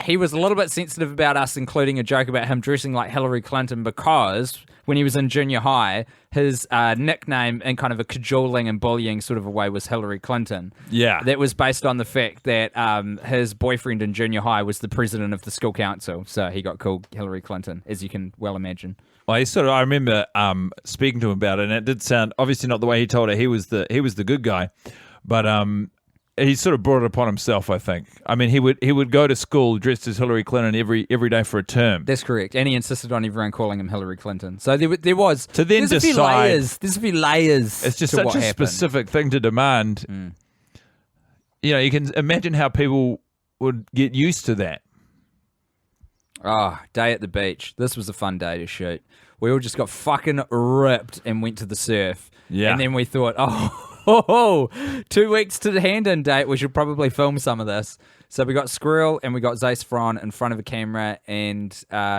S2: He was a little bit sensitive about us including a joke about him dressing like Hillary Clinton because when he was in junior high, his nickname in kind of a cajoling and bullying sort of a way was Hillary Clinton.
S4: Yeah.
S2: That was based on the fact that his boyfriend in junior high was the president of the school council. So he got called Hillary Clinton, as you can well imagine.
S4: Well, I remember speaking to him about it, and it did sound obviously not the way he told it. He was the good guy, but he sort of brought it upon himself, I think. I mean, he would go to school dressed as Hillary Clinton every day for a term.
S2: That's correct, and he insisted on everyone calling him Hillary Clinton. So there was
S4: To then
S2: there's a few
S4: decide-
S2: layers. There's a few layers.
S4: It's just
S2: to
S4: such
S2: what
S4: a
S2: happened.
S4: specific thing to demand. You know, you can imagine how people would get used to that.
S2: Oh, day at the beach. This was a fun day to shoot. We all just got fucking ripped and went to the surf.
S4: Yeah.
S2: And then we thought, oh, 2 weeks to the hand-in date. We should probably film some of this. So we got Squirrel and we got Zace Fron in front of a camera and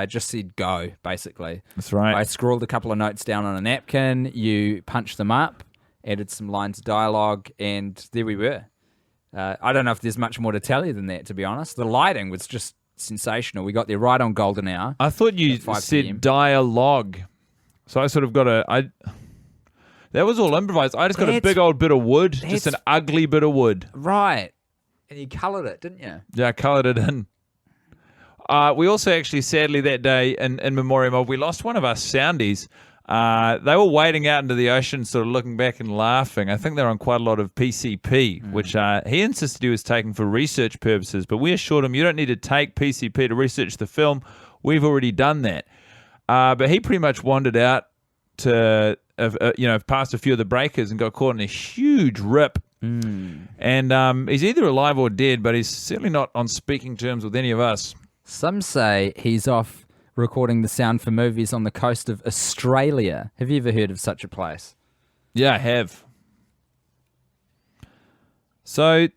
S2: just said go, basically.
S4: That's right.
S2: I scrawled a couple of notes down on a napkin. You punched them up, added some lines of dialogue, and there we were. I don't know if there's much more to tell you than that, to be honest. The lighting was just sensational. We got there right on golden hour.
S4: I thought you
S2: at 5
S4: said
S2: PM.
S4: dialogue. So I sort of got that was all improvised. I just got a big old bit of wood, just an ugly bit of wood.
S2: Right. And you coloured it, didn't you?
S4: Yeah, I coloured it in. We also actually, sadly, that day in memoriam of, we lost one of our soundies. They were wading out into the ocean, sort of looking back and laughing. I think they're on quite a lot of PCP, which he insisted he was taking for research purposes. But we assured him, you don't need to take PCP to research the film. We've already done that. But he pretty much wandered out to, past a few of the breakers and got caught in a huge rip. And he's either alive or dead, but he's certainly not on speaking terms with any of us.
S2: Some say he's off recording the sound for movies on the coast of Australia. Have you ever heard of such a place?
S4: Yeah, I have. So,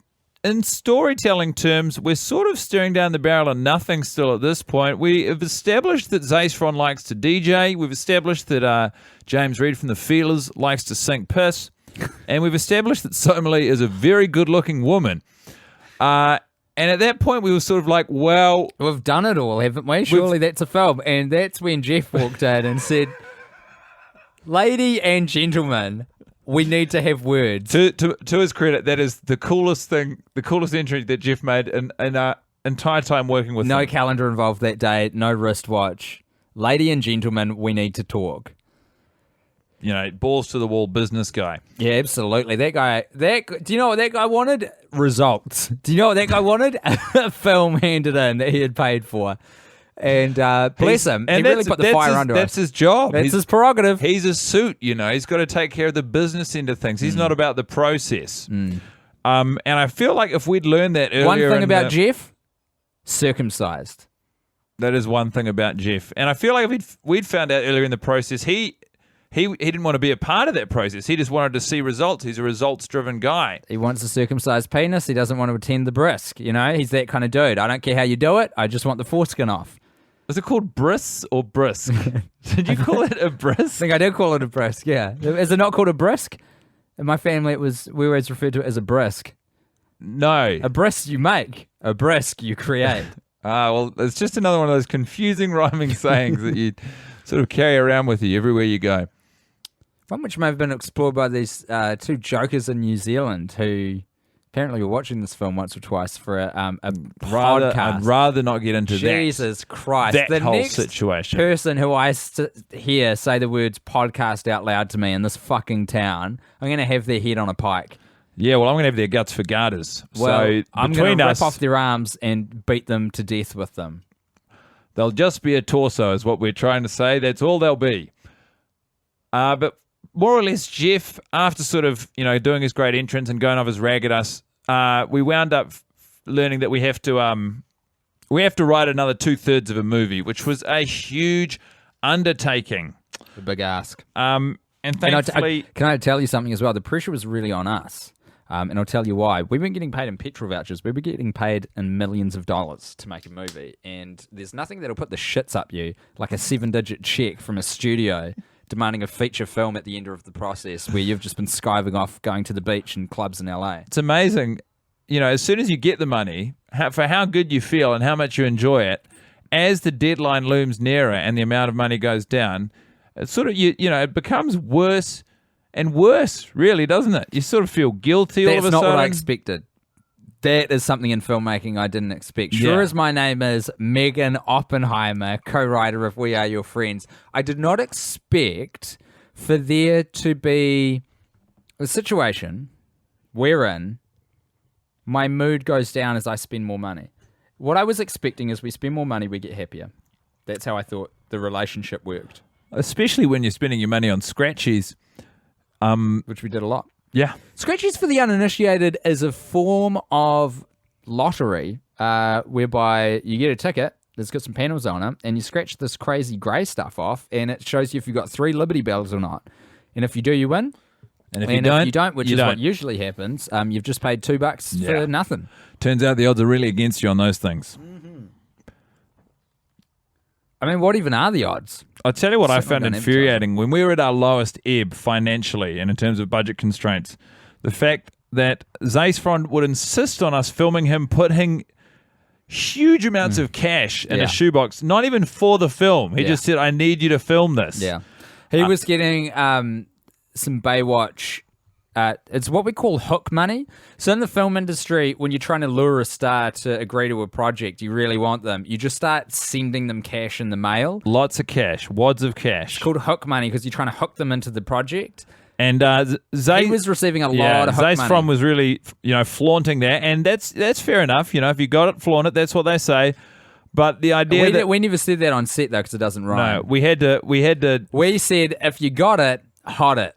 S4: in storytelling terms, we're sort of staring down the barrel of nothing still at this point. We have established that Zace Fron likes to DJ. We've established that James Reed from The Feelers likes to sink piss. And we've established that Somali is a very good-looking woman. And at that point, we were sort of like, well...
S2: We've done it all, haven't we? Surely that's a film. And that's when Jeff walked in and said, lady and gentlemen, we need to have words.
S4: To his credit, that is the coolest thing, the coolest entry that Jeff made in our entire time working with him.
S2: No calendar involved that day, no wristwatch. Lady and gentlemen, we need to talk.
S4: You know, balls to the wall business guy.
S2: Yeah, absolutely. That guy, do you know what that guy wanted? Results. Do you know what that guy wanted? A film handed in that he had paid for. And bless him.
S4: And
S2: he really put the fire under
S4: That's
S2: us.
S4: his job.
S2: That's his prerogative.
S4: He's a suit, you know. He's got to take care of the business end of things. He's not about the process. And I feel like if we'd learned that earlier...
S2: One thing about Jeff, circumcised.
S4: That is one thing about Jeff. And I feel like if we'd found out earlier in the process, he didn't want to be a part of that process. He just wanted to see results. He's a results-driven guy.
S2: He wants a circumcised penis. He doesn't want to attend the brisk. You know, he's that kind of dude. I don't care how you do it. I just want the foreskin off.
S4: Is it called bris or brisk? Did you call it a
S2: I
S4: brisk?
S2: think I did call it a brisk, yeah. Is it not called a brisk? In my family, we always referred to it as a brisk.
S4: No.
S2: A brisk you make. A brisk you create.
S4: Well, it's just another one of those confusing rhyming sayings that you sort of carry around with you everywhere you go.
S2: One which may have been explored by these two jokers in New Zealand who apparently were watching this film once or twice for a podcast.
S4: I'd rather not get into
S2: Jesus Christ.
S4: that
S2: the
S4: whole
S2: next
S4: situation.
S2: person who I hear say the words podcast out loud to me in this fucking town, I'm going to have their head on a pike.
S4: Yeah, well, I'm going to have their guts for garters.
S2: Well,
S4: so
S2: I'm going
S4: between
S2: to
S4: us,
S2: rip off their arms and beat them to death with them.
S4: they'll just be a torso is what we're trying to say. That's all they'll be. But more or less, Jeff, after sort of, doing his great entrance and going off his rag at us, we wound up learning that we have to write another 2/3 of a movie, which was a huge undertaking.
S2: A big ask.
S4: And thankfully...
S2: Can I tell you something as well? The pressure was really on us. And I'll tell you why. We weren't getting paid in petrol vouchers. We were getting paid in millions of dollars to make a movie. And there's nothing that'll put the shits up you like a 7-digit check from a studio demanding a feature film at the end of the process where you've just been skiving off going to the beach and clubs in LA.
S4: It's amazing. As soon as you get the money, for how good you feel and how much you enjoy it, as the deadline looms nearer and the amount of money goes down, it's sort of, it becomes worse and worse, really, doesn't it? You sort of feel guilty all of a sudden.
S2: That's not what I expected. That is something in filmmaking I didn't expect. Sure as my name is Meaghan Oppenheimer, co-writer of We Are Your Friends, I did not expect for there to be a situation wherein my mood goes down as I spend more money. What I was expecting is we spend more money, we get happier. That's how I thought the relationship worked.
S4: Especially when you're spending your money on scratchies.
S2: Which we did a lot.
S4: Yeah.
S2: Scratchies for the uninitiated is a form of lottery whereby you get a ticket that's got some panels on it, and you scratch this crazy grey stuff off, and it shows you if you've got 3 Liberty Bells or not. And if you do, you win.
S4: And if
S2: and
S4: you don't,
S2: which
S4: you
S2: is
S4: don't.
S2: what usually happens, you've just paid $2 for nothing.
S4: Turns out the odds are really against you on those things.
S2: I mean, what even are the odds?
S4: I'll tell you what I
S2: Certainly
S4: found
S2: don't
S4: infuriating. When we were at our lowest ebb financially and in terms of budget constraints, the fact that Zeisfrond would insist on us filming him putting huge amounts of cash in a shoebox, not even for the film. He just said, I need you to film this.
S2: Yeah. He was getting some Baywatch. It's what we call hook money. So in the film industry, when you're trying to lure a star to agree to a project, you really want them. You just start sending them cash in the mail.
S4: Lots of cash, wads of cash.
S2: It's called hook money because you're trying to hook them into the project.
S4: And
S2: He was receiving a lot of hook money.
S4: Zeisfrond was really, flaunting that, and that's fair enough. If you got it, flaunt it. That's what they say. But the idea
S2: we never said that on set though, because it doesn't rhyme.
S4: no, we had to.
S2: We said if you got it, hot it.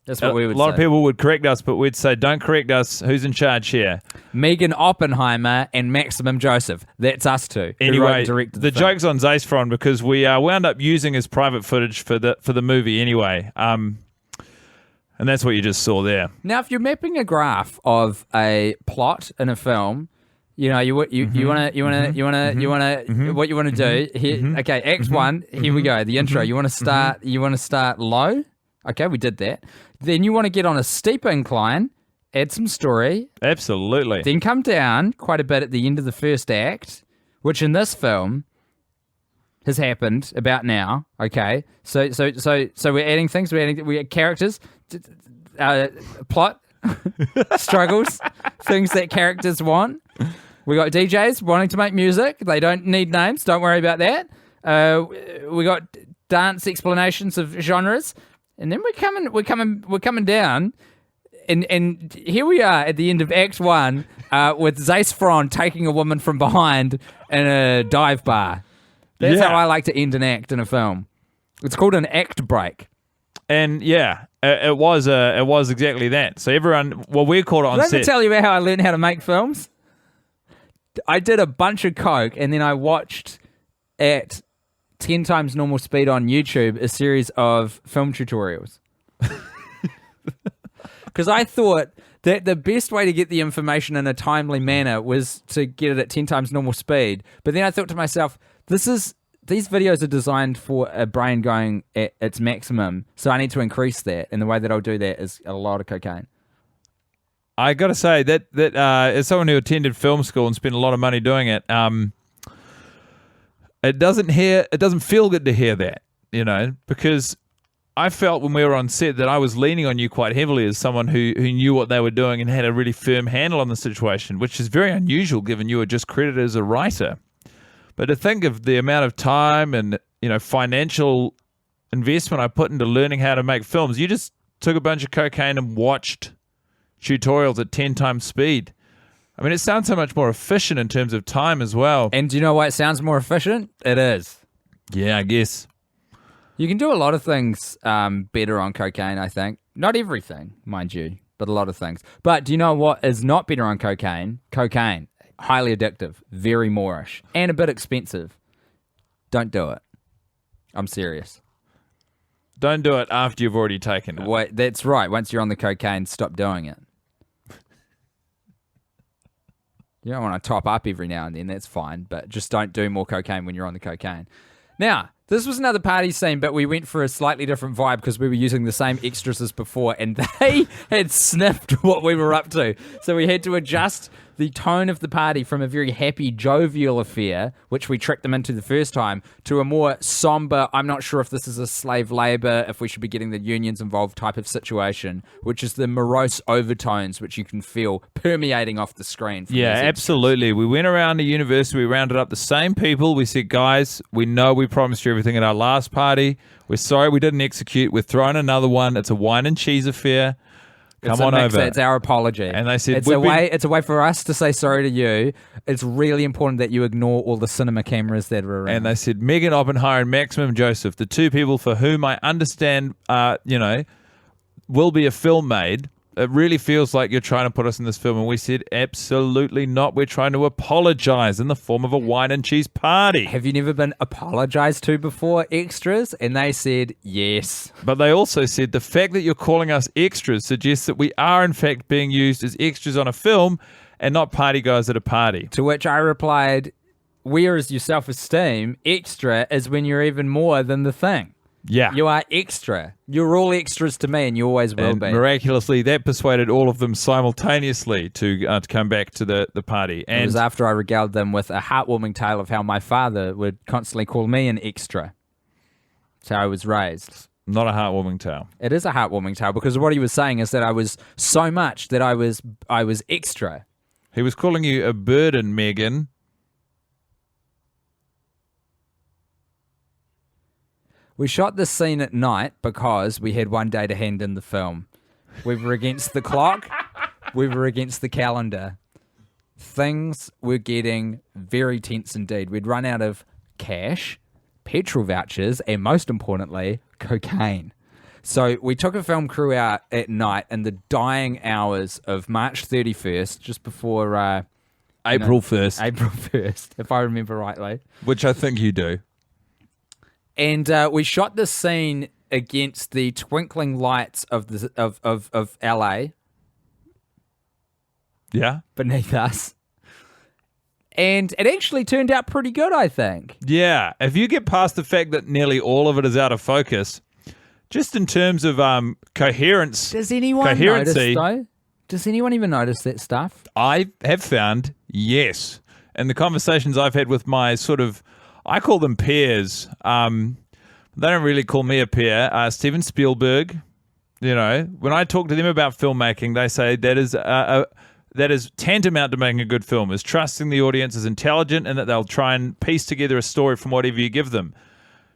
S2: That's what we would say.
S4: A lot of people would correct us, but we'd say, don't correct us. Who's in charge here?
S2: Meaghan Oppenheimer and Maximum Joseph. That's us two. who wrote
S4: Anyway,
S2: and directed
S4: the
S2: film.
S4: joke's on Zeisfrond because we wound up using his private footage for the movie anyway. And that's what you just saw there.
S2: Now, if you're mapping a graph of a plot in a film, what you want to do here. Okay, Act 1. Here we go. The intro. You want to start low. Okay, we did that. Then you want to get on a steep incline, add some story,
S4: Absolutely.
S2: then come down quite a bit at the end of the first act, which in this film has happened about now. Okay, so we're adding things. We add characters, plot, struggles, things that characters want. We got DJs wanting to make music. They don't need names. Don't worry about that. We got dance explanations of genres. And then we're coming down, and here we are at the end of Act 1 with Zeisfrond taking a woman from behind in a dive bar. That's how I like to end an act in a film. It's called an act break.
S4: And it was exactly that. So everyone, we called it on
S2: Let
S4: set.
S2: me tell you about how I learned how to make films. I did a bunch of coke, and then I watched at 10 times normal speed on YouTube a series of film tutorials. Because I thought that the best way to get the information in a timely manner was to get it at 10 times normal speed. But then I thought to myself, these videos are designed for a brain going at its maximum, so I need to increase that. And the way that I'll do that is a lot of cocaine.
S4: I got to say that as someone who attended film school and spent a lot of money doing it, it doesn't feel good to hear that, because I felt when we were on set that I was leaning on you quite heavily as someone who knew what they were doing and had a really firm handle on the situation, which is very unusual given you were just credited as a writer. But to think of the amount of time and financial investment I put into learning how to make films, you just took a bunch of cocaine and watched tutorials at 10 times speed. I mean, it sounds so much more efficient in terms of time as well.
S2: And do you know why it sounds more efficient? It is.
S4: Yeah, I guess.
S2: You can do a lot of things better on cocaine, I think. Not everything, mind you, but a lot of things. But do you know what is not better on cocaine? Cocaine. Highly addictive, very Moorish, and a bit expensive. Don't do it. I'm serious.
S4: Don't do it after you've already taken it.
S2: Wait, that's right. Once you're on the cocaine, stop doing it. You don't want to top up every now and then, that's fine, but just don't do more cocaine when you're on the cocaine. Now, this was another party scene, but we went for a slightly different vibe because we were using the same extras as before, and they had sniffed what we were up to. So we had to adjust the tone of the party from a very happy, jovial affair, which we tricked them into the first time, to a more somber, I'm not sure if this is a slave labor, if we should be getting the unions involved type of situation, which is the morose overtones which you can feel permeating off the screen.
S4: Yeah, absolutely. We went around the university, we rounded up the same people. We said, guys, we know we promised you everything at our last party. We're sorry we didn't execute. We're throwing another one. It's a wine and cheese affair. Come on over.
S2: It's our apology.
S4: And they said,
S2: it's a way for us to say sorry to you. It's really important that you ignore all the cinema cameras that are around.
S4: And they said, Meaghan Oppenheimer and Maximum Joseph, the two people for whom I understand, will be a film made. It really feels like you're trying to put us in this film. And we said, absolutely not. We're trying to apologize in the form of a wine and cheese party.
S2: Have you never been apologized to before, extras? And they said yes.
S4: But they also said the fact that you're calling us extras suggests that we are in fact being used as extras on a film and not party guys at a party.
S2: To which I replied, where is your self-esteem? Extra is when you're even more than the thing.
S4: Yeah.
S2: You are extra. You're all extras to me, and you always will
S4: And
S2: be.
S4: miraculously, that persuaded all of them simultaneously to come back to the party.
S2: It
S4: And
S2: was after I regaled them with a heartwarming tale of how my father would constantly call me an extra. That's how I was raised.
S4: not a heartwarming tale.
S2: It is a heartwarming tale because what he was saying is that I was so much that I was extra.
S4: He was calling you a burden, Meaghan.
S2: We shot this scene at night because we had one day to hand in the film. We were against the clock. We were against the calendar. Things were getting very tense indeed. We'd run out of cash, petrol vouchers, and most importantly, cocaine. So we took a film crew out at night in the dying hours of March 31st, just before
S4: April 1st,
S2: April 1st, if I remember rightly.
S4: which I think you do.
S2: And we shot this scene against the twinkling lights of LA
S4: Yeah?
S2: beneath us. And it actually turned out pretty good, I think.
S4: Yeah. If you get past the fact that nearly all of it is out of focus, just in terms of coherence,
S2: Does anyone
S4: coherency,
S2: notice, though? Does anyone even notice that stuff?
S4: I have found, yes. And the conversations I've had with my sort of, I call them peers. They don't really call me a peer. Steven Spielberg, you know, when I talk to them about filmmaking, they say that is tantamount to making a good film, is trusting the audience is intelligent and that they'll try and piece together a story from whatever you give them.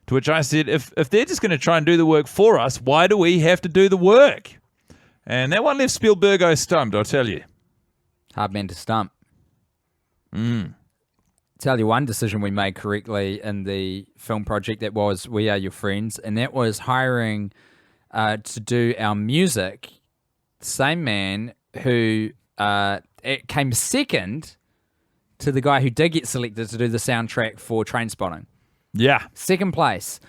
S4: To which I said, if they're just going to try and do the work for us, why do we have to do the work? And that one left Spielberg stumped, I'll tell you.
S2: Hard man to stump. Tell you one decision we made correctly in the film project that was We Are Your Friends, and that was hiring to do our music the same man who it came second to the guy who did get selected to do the soundtrack for Trainspotting.
S4: Yeah.
S2: Second place.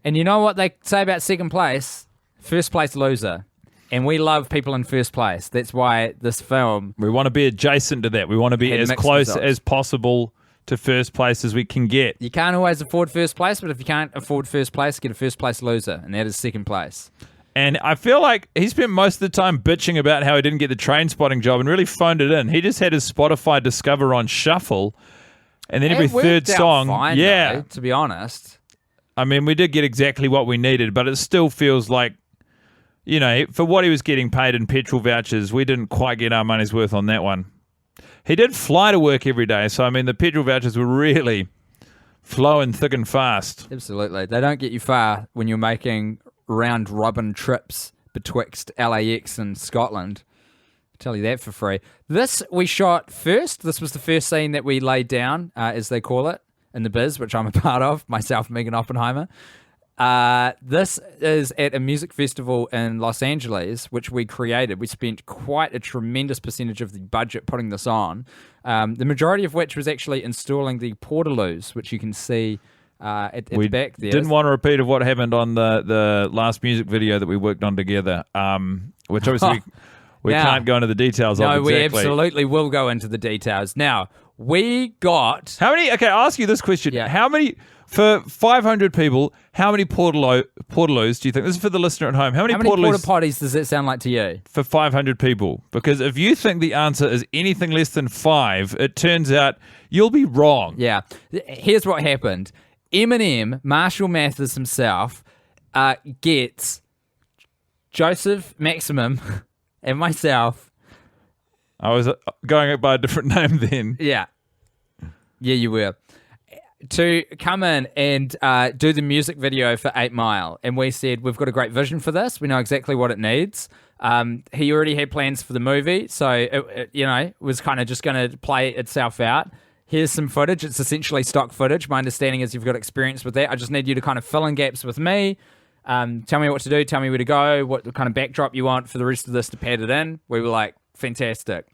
S2: And you know what they say about second place? First place loser. And we love people in first place. That's why this film...
S4: We want to be adjacent to that. We want to be
S2: Had
S4: as
S2: mixed
S4: close
S2: results.
S4: as possible to first place as we can get.
S2: You can't always afford first place, but if you can't afford first place, get a first place loser, and that is second place.
S4: And I feel like he spent most of the time bitching about how he didn't get the train spotting job and really phoned it in. He just had his Spotify Discover on shuffle, and then every
S2: It worked
S4: third
S2: out
S4: song,
S2: fine,
S4: yeah.
S2: though, to be honest.
S4: I mean, we did get exactly what we needed, but it still feels like, you know, for what he was getting paid in petrol vouchers, we didn't quite get our money's worth on that one. He did fly to work every day, so I mean, the petrol vouchers were really flowing thick and fast.
S2: Absolutely. They don't get you far when you're making round-robin trips betwixt LAX and Scotland. I'll tell you that for free. This we shot first. This was the first scene that we laid down, as they call it, in the biz, which I'm a part of, myself, Meaghan Oppenheimer. This is at a music festival in Los Angeles, which we created. We spent quite a tremendous percentage of the budget putting this on, the majority of which was actually installing the portaloos, which you can see at the back there.
S4: Didn't want to repeat of what happened on the last music video that we worked on together, which obviously we
S2: Now,
S4: can't go into the details of
S2: No,
S4: exactly.
S2: we absolutely will go into the details. Now, we got...
S4: How many? Okay, I'll ask you this question.
S2: Yeah.
S4: How many, for 500 people, how many portaloos do you think? This is for the listener at home. How many
S2: How many porta
S4: portaloos
S2: potties does that sound like to you?
S4: for 500 people? Because if you think the answer is anything less than 5, it turns out you'll be wrong.
S2: Yeah. Here's what happened. Eminem, Marshall Mathers himself, gets Joseph Maximum and myself.
S4: I was going by a different name then.
S2: Yeah. Yeah, you were. To come in and do the music video for 8 Mile. And we said, we've got a great vision for this. We know exactly what it needs. He already had plans for the movie. So, it was kind of just going to play itself out. Here's some footage. It's essentially stock footage. My understanding is you've got experience with that. I just need you to kind of fill in gaps with me. Tell me what to do. Tell me where to go. What kind of backdrop you want for the rest of this to pad it in. We were like, fantastic.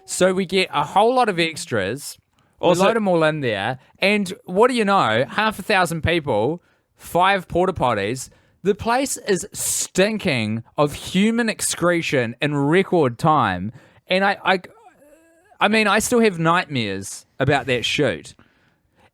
S2: So we get a whole lot of extras.
S4: Also-
S2: We load them all in there. And what do you know? 500 people, 5 porta potties. The place is stinking of human excretion in record time. And I mean, I still have nightmares about that shoot.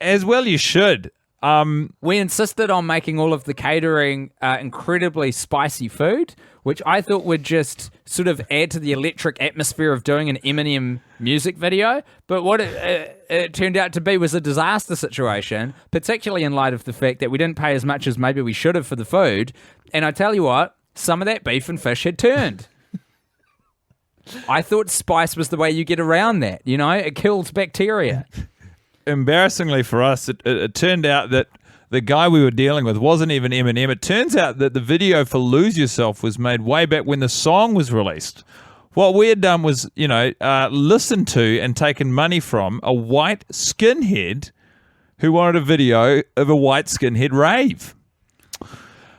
S4: As well you should.
S2: We insisted on making all of the catering incredibly spicy food, which I thought would just sort of add to the electric atmosphere of doing an Eminem music video. But what it turned out to be was a disaster situation, particularly in light of the fact that we didn't pay as much as maybe we should have for the food. And I tell you what, some of that beef and fish had turned. I thought spice was the way you get around that. You know, it kills bacteria.
S4: Embarrassingly for us, it turned out that the guy we were dealing with wasn't even Eminem. It turns out that the video for Lose Yourself was made way back when the song was released. What we had done was, listened to and taken money from a white skinhead who wanted a video of a white skinhead rave.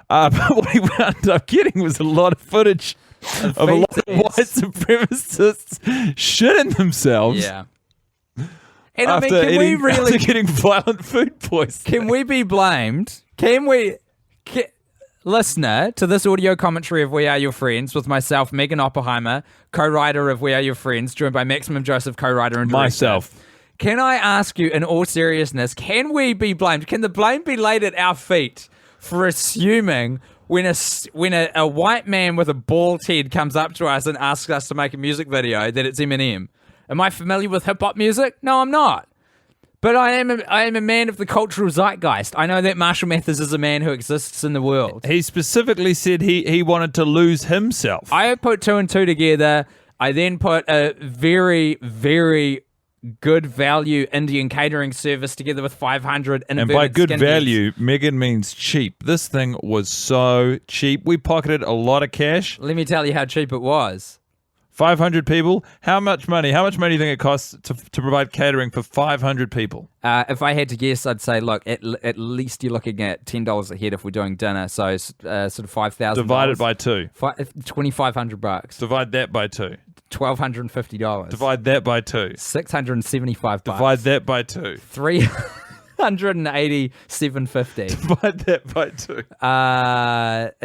S4: But what he wound up getting was a lot of footage of a lot of white supremacists shitting themselves.
S2: Yeah. And I mean, can we really...
S4: after getting violent food poisoning.
S2: Can we be blamed? Listener to this audio commentary of We Are Your Friends with myself, Meaghan Oppenheimer, co-writer of We Are Your Friends, joined by Maximum Joseph, co-writer and director.
S4: Myself.
S2: Can I ask you, in all seriousness, can we be blamed? Can the blame be laid at our feet for assuming when a white man with a bald head comes up to us and asks us to make a music video that it's Eminem? Am I familiar with hip-hop music? No, I'm not. But I am a man of the cultural zeitgeist. I know that Marshall Mathers is a man who exists in the world.
S4: He specifically said he wanted to lose himself.
S2: I put 2 and 2 together. I then put a very, very good value Indian catering service together with 500 inverted
S4: And by good
S2: skinheads.
S4: value, Megan means cheap. This thing was so cheap. We pocketed a lot of cash.
S2: Let me tell you how cheap it was.
S4: 500 people. How much money? How much money do you think it costs to provide catering for 500 people?
S2: If I had to guess, I'd say, look, at least you're looking at $10 a head if we're doing dinner. So sort of $5,000.
S4: Divided by 2.
S2: $2,500.
S4: Divide that by 2.
S2: $1,250.
S4: Divide that by 2.
S2: $675.
S4: Divide that by 2.
S2: $387.50.
S4: Divide that by 2.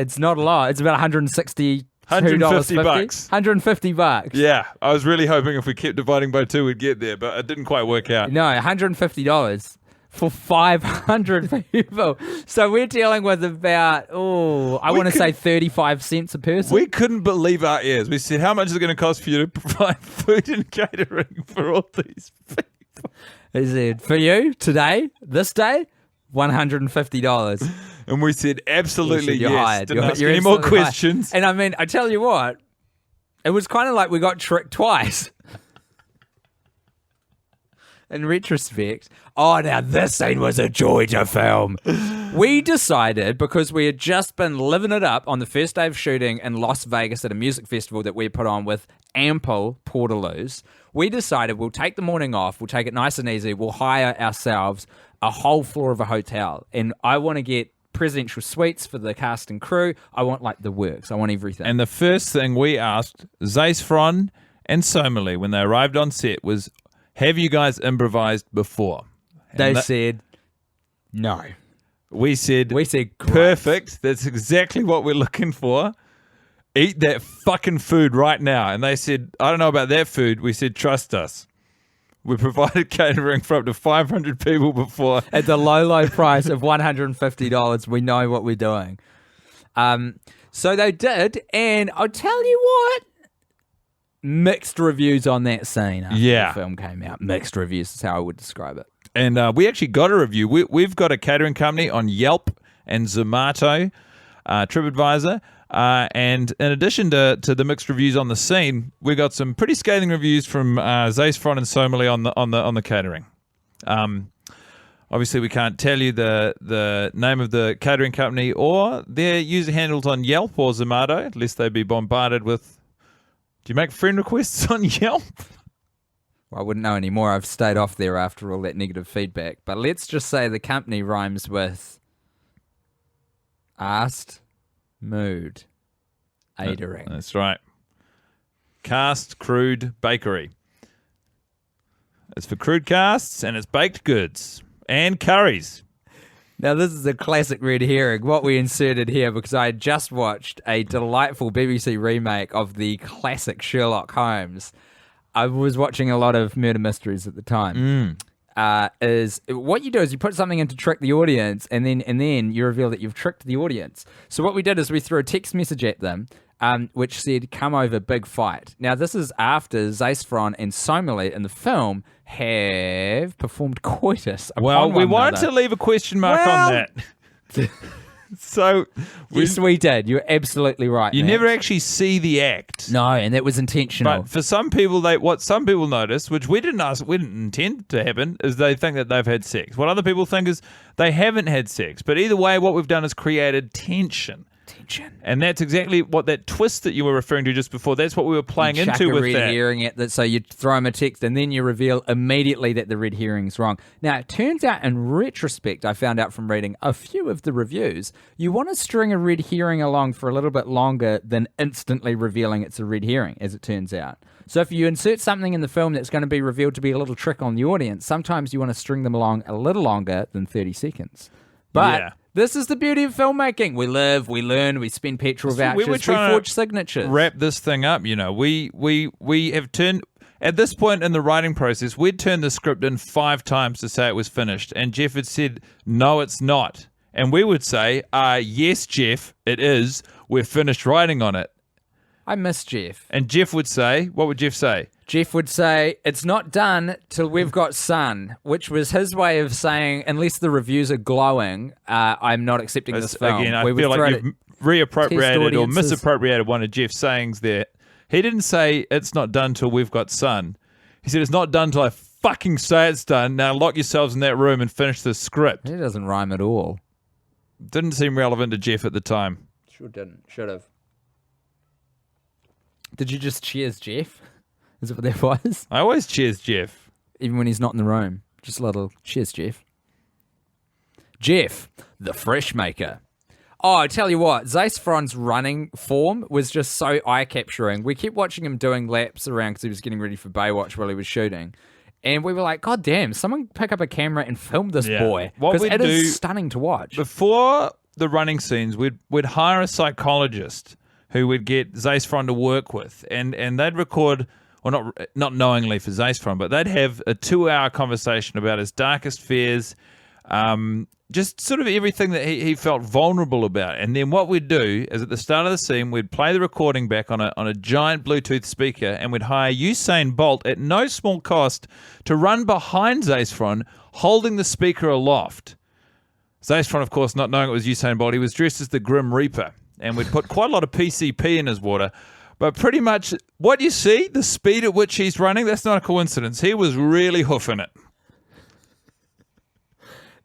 S2: It's not a lot. It's about $160.
S4: $150.
S2: $150.
S4: Yeah, I was really hoping if we kept dividing by 2 we'd get there, but it didn't quite work out.
S2: No, $150 for 500 people. So we're dealing with about, I want to say 35 cents a person.
S4: We couldn't believe our ears. We said, how much is it going to cost for you to provide food and catering for all these people?
S2: He said, for you, today, this day, $150.
S4: And we said, absolutely
S2: You're
S4: yes.
S2: hired.
S4: Didn't ask
S2: You're
S4: any more
S2: absolutely hired.
S4: questions.
S2: And I mean, I tell you what, it was kind of like we got tricked twice. In retrospect, now this scene was a joy to film. We decided, because we had just been living it up on the first day of shooting in Las Vegas at a music festival that we put on with ample portaloos, we decided we'll take the morning off, we'll take it nice and easy, we'll hire ourselves a whole floor of a hotel. And I want to get presidential suites for the cast and crew. I want like the works. I want everything.
S4: And the first thing we asked Zace Fron and Somali when they arrived on set was, have you guys improvised before?
S2: They said no.
S4: We said
S2: great.
S4: Perfect. That's exactly what we're looking for. Eat that fucking food right now. And they said, I don't know about that food. We said, trust us. We provided catering for up to 500 people before.
S2: At the low price of $150, we know what we're doing. So they did, and I'll tell you what, mixed reviews on that scene after the film came out. Mixed reviews is how I would describe it.
S4: And we actually got a review. We've got a catering company on Yelp and Zomato, TripAdvisor. And in addition to the mixed reviews on the scene, we got some pretty scathing reviews from Zace Fron and Somali on the catering. Obviously, we can't tell you the name of the catering company or their user handles on Yelp or Zomato, lest they be bombarded with. Do you make friend requests on Yelp?
S2: Well, I wouldn't know anymore. I've stayed off there after all that negative feedback. But let's just say the company rhymes with asked. mood. Catering.
S4: That's right. Cast Crude Bakery. It's for crude casts and it's baked goods and curries.
S2: Now, this is a classic red herring, what we inserted here, because I had just watched a delightful BBC remake of the classic Sherlock Holmes. I was watching a lot of murder mysteries at the time. Is what you do is you put something in to trick the audience, and then you reveal that you've tricked the audience. So what we did is we threw a text message at them, which said, "Come over, big fight." Now, this is after Zaisfron and Somerley in the film have performed coitus upon
S4: Well, we
S2: one
S4: wanted
S2: another.
S4: to leave a question mark on that. So,
S2: Yes, we did. You're absolutely right.
S4: you
S2: Max.
S4: never actually see the act.
S2: No, and that was intentional.
S4: But for some people, what some people notice, which we didn't intend to happen, is they think that they've had sex. What other people think is they haven't had sex. But either way, what we've done is created tension. And that's exactly what that twist that you were referring to just before, that's what we were playing
S2: You chuck
S4: into
S2: a
S4: with
S2: red
S4: that.
S2: herring at that, so you throw him a text and then you reveal immediately that the red herring's wrong. Now, it turns out in retrospect, I found out from reading a few of the reviews, you want to string a red herring along for a little bit longer than instantly revealing it's a red herring, as it turns out. So if you insert something in the film that's going to be revealed to be a little trick on the audience, sometimes you want to string them along a little longer than 30 seconds. But
S4: Yeah.
S2: this is the beauty of filmmaking. We live, we learn, we spend petrol
S4: So
S2: vouchers,
S4: we were trying to
S2: forge signatures.
S4: Wrap this thing up, you know. We have turned at this point in the writing process, we'd turned the script in 5 times to say it was finished, and Jeff had said, "No, it's not." And we would say, "Yes, Jeff, it is. We're finished writing on it."
S2: I miss Jeff.
S4: And Jeff would say, what would Jeff say?
S2: Jeff would say, "It's not done till we've got sun," which was his way of saying, unless the reviews are glowing, I'm not accepting this film.
S4: Again, I
S2: We would
S4: feel
S2: throw
S4: like
S2: it
S4: you've reappropriated or
S2: audiences.
S4: misappropriated one of Jeff's sayings there. He didn't say, "It's not done till we've got sun." He said, "It's not done till I fucking say it's done. Now lock yourselves in that room and finish the script."
S2: It doesn't rhyme at all.
S4: Didn't seem relevant to Jeff at the time.
S2: Sure didn't. Should have. Did you just cheers Jeff? Is it what that was?
S4: I always cheers Jeff.
S2: Even when he's not in the room. Just a little cheers, Jeff. Jeff, the fresh maker. Oh, I tell you what, Zaisfron's running form was just so eye-capturing. We kept watching him doing laps around because he was getting ready for Baywatch while he was shooting. And we were like, God damn, someone pick up a camera and film this
S4: Yeah.
S2: boy.
S4: What
S2: Because
S4: we'd
S2: it is
S4: do-
S2: stunning to watch.
S4: Before the running scenes, we'd hire a psychologist who would get Zaisfron to work with, and they'd record, well, not knowingly for Zaisfron, but they'd have a 2-hour conversation about his darkest fears, just sort of everything that he felt vulnerable about. And then what we'd do is at the start of the scene, we'd play the recording back on a giant Bluetooth speaker, and we'd hire Usain Bolt at no small cost to run behind Zaisfron, holding the speaker aloft. Zaisfron, of course, not knowing it was Usain Bolt, he was dressed as the Grim Reaper, and we'd put quite a lot of PCP in his water. But pretty much what you see, the speed at which he's running, that's not a coincidence. He was really hoofing it.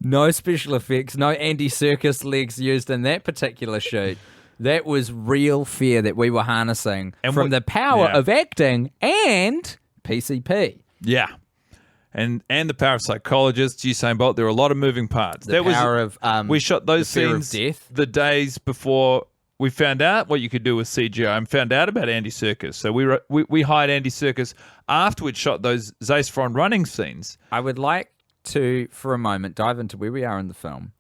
S2: No special effects, no Andy Serkis legs used in that particular shoot. That was real fear that we were harnessing
S4: And
S2: from
S4: we-
S2: the power
S4: yeah.
S2: of acting and PCP.
S4: Yeah. And the power of psychologists, Usain Bolt, there were a lot of moving parts.
S2: The power of
S4: we shot those
S2: the fear of
S4: scenes
S2: death.
S4: the days before we found out what you could do with CGI and found out about Andy Serkis. So we hired Andy Serkis after we'd shot those Zaisfron running scenes.
S2: I would like to, for a moment, dive into where we are in the film.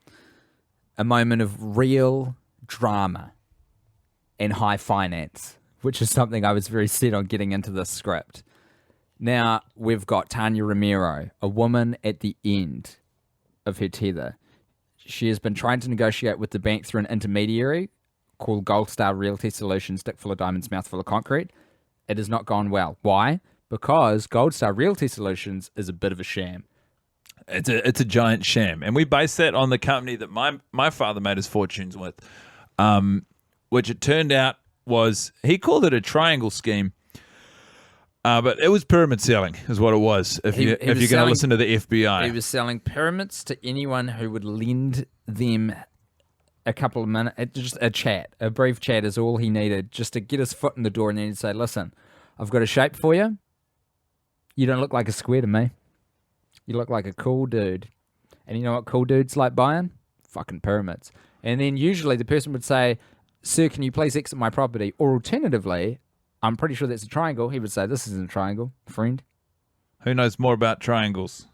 S2: A moment of real drama and high finance, which is something I was very set on getting into this script. Now, we've got Tanya Romero, a woman at the end of her tether. She has been trying to negotiate with the bank through an intermediary called Gold Star Realty Solutions, stick full of diamonds, mouth full of concrete. It has not gone well. Why? Because Gold Star Realty Solutions is a bit of a sham.
S4: It's a giant sham, and we base that on the company that my father made his fortunes with, which it turned out was, he called it a triangle scheme, but it was pyramid selling, is what it was. If
S2: He
S4: you're
S2: was
S4: going to
S2: selling-
S4: listen to the FBI,
S2: He was selling pyramids to anyone who would lend them a couple of minutes, just a chat, a brief chat is all he needed, just to get his foot in the door, and then he'd say, "Listen, I've got a shape for you. You don't look like a square to me. You look like a cool dude. And you know what cool dudes like buying? Fucking pyramids." And then usually the person would say, sir, can you please exit my property? Or alternatively, I'm pretty sure that's a triangle. He would say, this isn't a triangle, friend.
S4: Who knows more about triangles?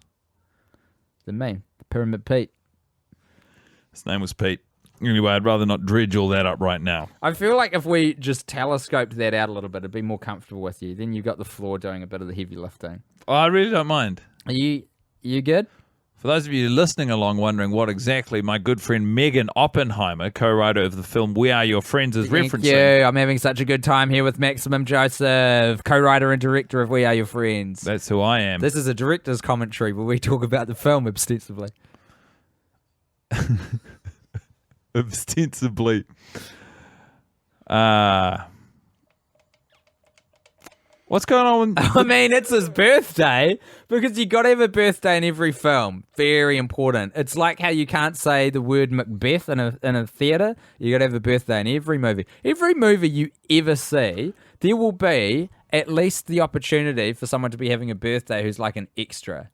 S2: Than me, Pyramid Pete.
S4: His name was Pete. Anyway, I'd rather not dredge all that up right now.
S2: I feel like if we just telescoped that out a little bit, it'd be more comfortable with you. Then you've got the floor doing a bit of the heavy lifting.
S4: Oh, I really don't mind.
S2: Are you good?
S4: For those of you listening along wondering what exactly my good friend Meaghan Oppenheimer, co-writer of the film We Are Your Friends, is
S2: Thank
S4: referencing.
S2: you. I'm having such a good time here with Maximum Joseph, co-writer and director of We Are Your Friends.
S4: That's who I am.
S2: This is a director's commentary where we talk about the film extensively.
S4: Ostensibly. What's going on?
S2: I mean, it's his birthday because you got to have a birthday in every film. Very important. It's like how you can't say the word Macbeth in a theater. You got to have a birthday in every movie. Every movie you ever see, there will be at least the opportunity for someone to be having a birthday who's like an extra.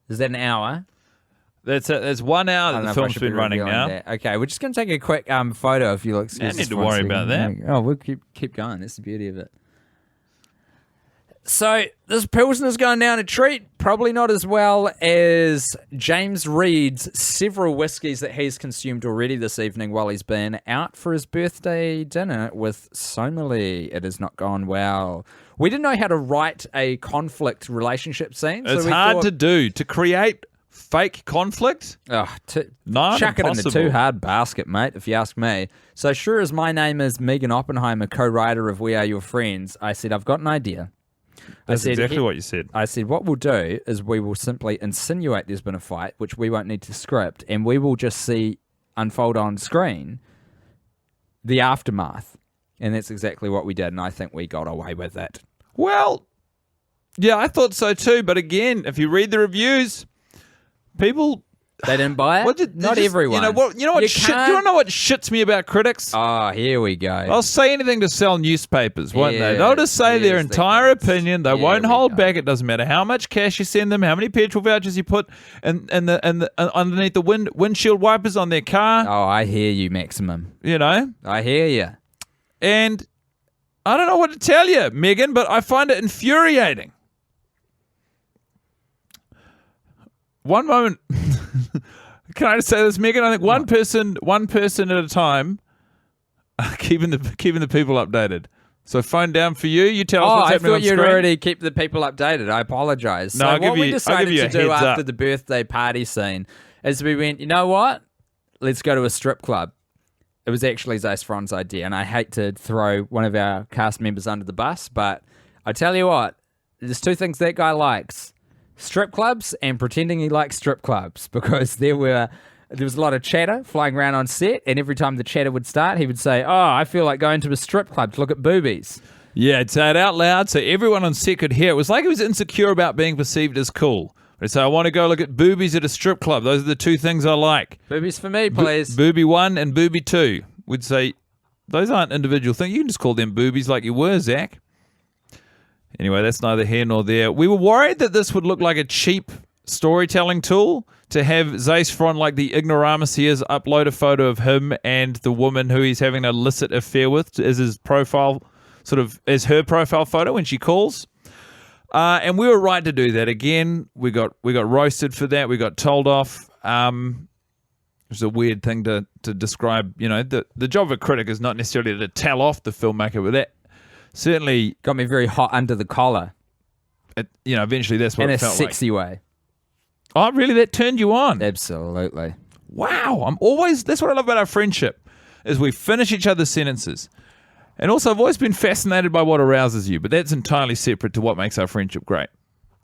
S2: Is that an hour?
S4: That's 1 hour that the film's been running now.
S2: That. Okay, we're just going to take a quick photo if you'll excuse us.
S4: Don't need to
S2: for a
S4: worry
S2: second.
S4: about that.
S2: Oh, we'll keep going. That's the beauty of it. So this Pilsner's going down a treat. Probably not as well as James Reed's several whiskies that he's consumed already this evening while he's been out for his birthday dinner with Somali. It has not gone well. We didn't know how to write a conflict relationship scene.
S4: It's hard to do. To create fake conflict?
S2: No, chuck
S4: impossible.
S2: it in the too hard basket, mate, if you ask me. So sure as my name is Meaghan Oppenheimer, co-writer of We Are Your Friends, I said, I've got an idea.
S4: That's exactly what you said.
S2: I said, what we'll do is we will simply insinuate there's been a fight, which we won't need to script, and we will just see unfold on screen the aftermath. And that's exactly what we did, and I think we got away with it.
S4: Well, yeah, I thought so too. But again, if you read the reviews, people...
S2: They didn't buy it? Not everyone.
S4: You know what? Do you want to know what shits me about critics?
S2: Oh, here we go.
S4: They'll say anything to sell newspapers, won't they?
S2: Yeah,
S4: They'll just say their
S2: yes,
S4: entire opinion. They won't
S2: we
S4: hold
S2: go.
S4: back. It doesn't matter how much cash you send them, how many petrol vouchers you put underneath the windshield wipers on their car.
S2: Oh, I hear you, Maximum.
S4: You know,
S2: I hear you.
S4: and I don't know what to tell you, Meaghan, but I find it infuriating. One moment. Can I just say this, Meaghan? I think one person at a time, keeping the people updated. So phone down for you. You tell us what's happening on
S2: I thought you'd
S4: screen.
S2: already keep the people updated. I apologise.
S4: No,
S2: So
S4: I'll give
S2: what we
S4: you- I'll
S2: decided
S4: give you
S2: to
S4: a
S2: do
S4: heads
S2: after
S4: up.
S2: the birthday party scene is we went, you know what? Let's go to a strip club. It was actually Zace Fron's idea, and I hate to throw one of our cast members under the bus, but I tell you what, there's two things that guy likes. Strip clubs and pretending he likes strip clubs, because there was a lot of chatter flying around on set, and every time the chatter would start, he would say, oh, I feel like going to a strip club to look at boobies.
S4: Yeah, I'd say it out loud so everyone on set could hear. It was like he was insecure about being perceived as cool. He'd say, I want to go look at boobies at a strip club. Those are the two things I like.
S2: Boobies for me, please.
S4: Booby 1 and Booby 2. We'd say, those aren't individual things. You can just call them boobies like you were, Zach. Anyway, that's neither here nor there. We were worried that this would look like a cheap storytelling tool to have Zace Fron, like the ignoramus he is, upload a photo of him and the woman who he's having an illicit affair with as his profile, sort of as her profile photo when she calls. And we were right to do that. Again, we got roasted for that. We got told off. It was a weird thing to describe. You know, the job of a critic is not necessarily to tell off the filmmaker, but that certainly
S2: Got me very hot under the collar
S4: eventually that's what
S2: in
S4: it
S2: a
S4: felt
S2: sexy way.
S4: like. Oh, really? That turned you on?
S2: Absolutely.
S4: Wow. That's what I love about our friendship, is we finish each other's sentences. And also, I've always been fascinated by what arouses you, but that's entirely separate to what makes our friendship great.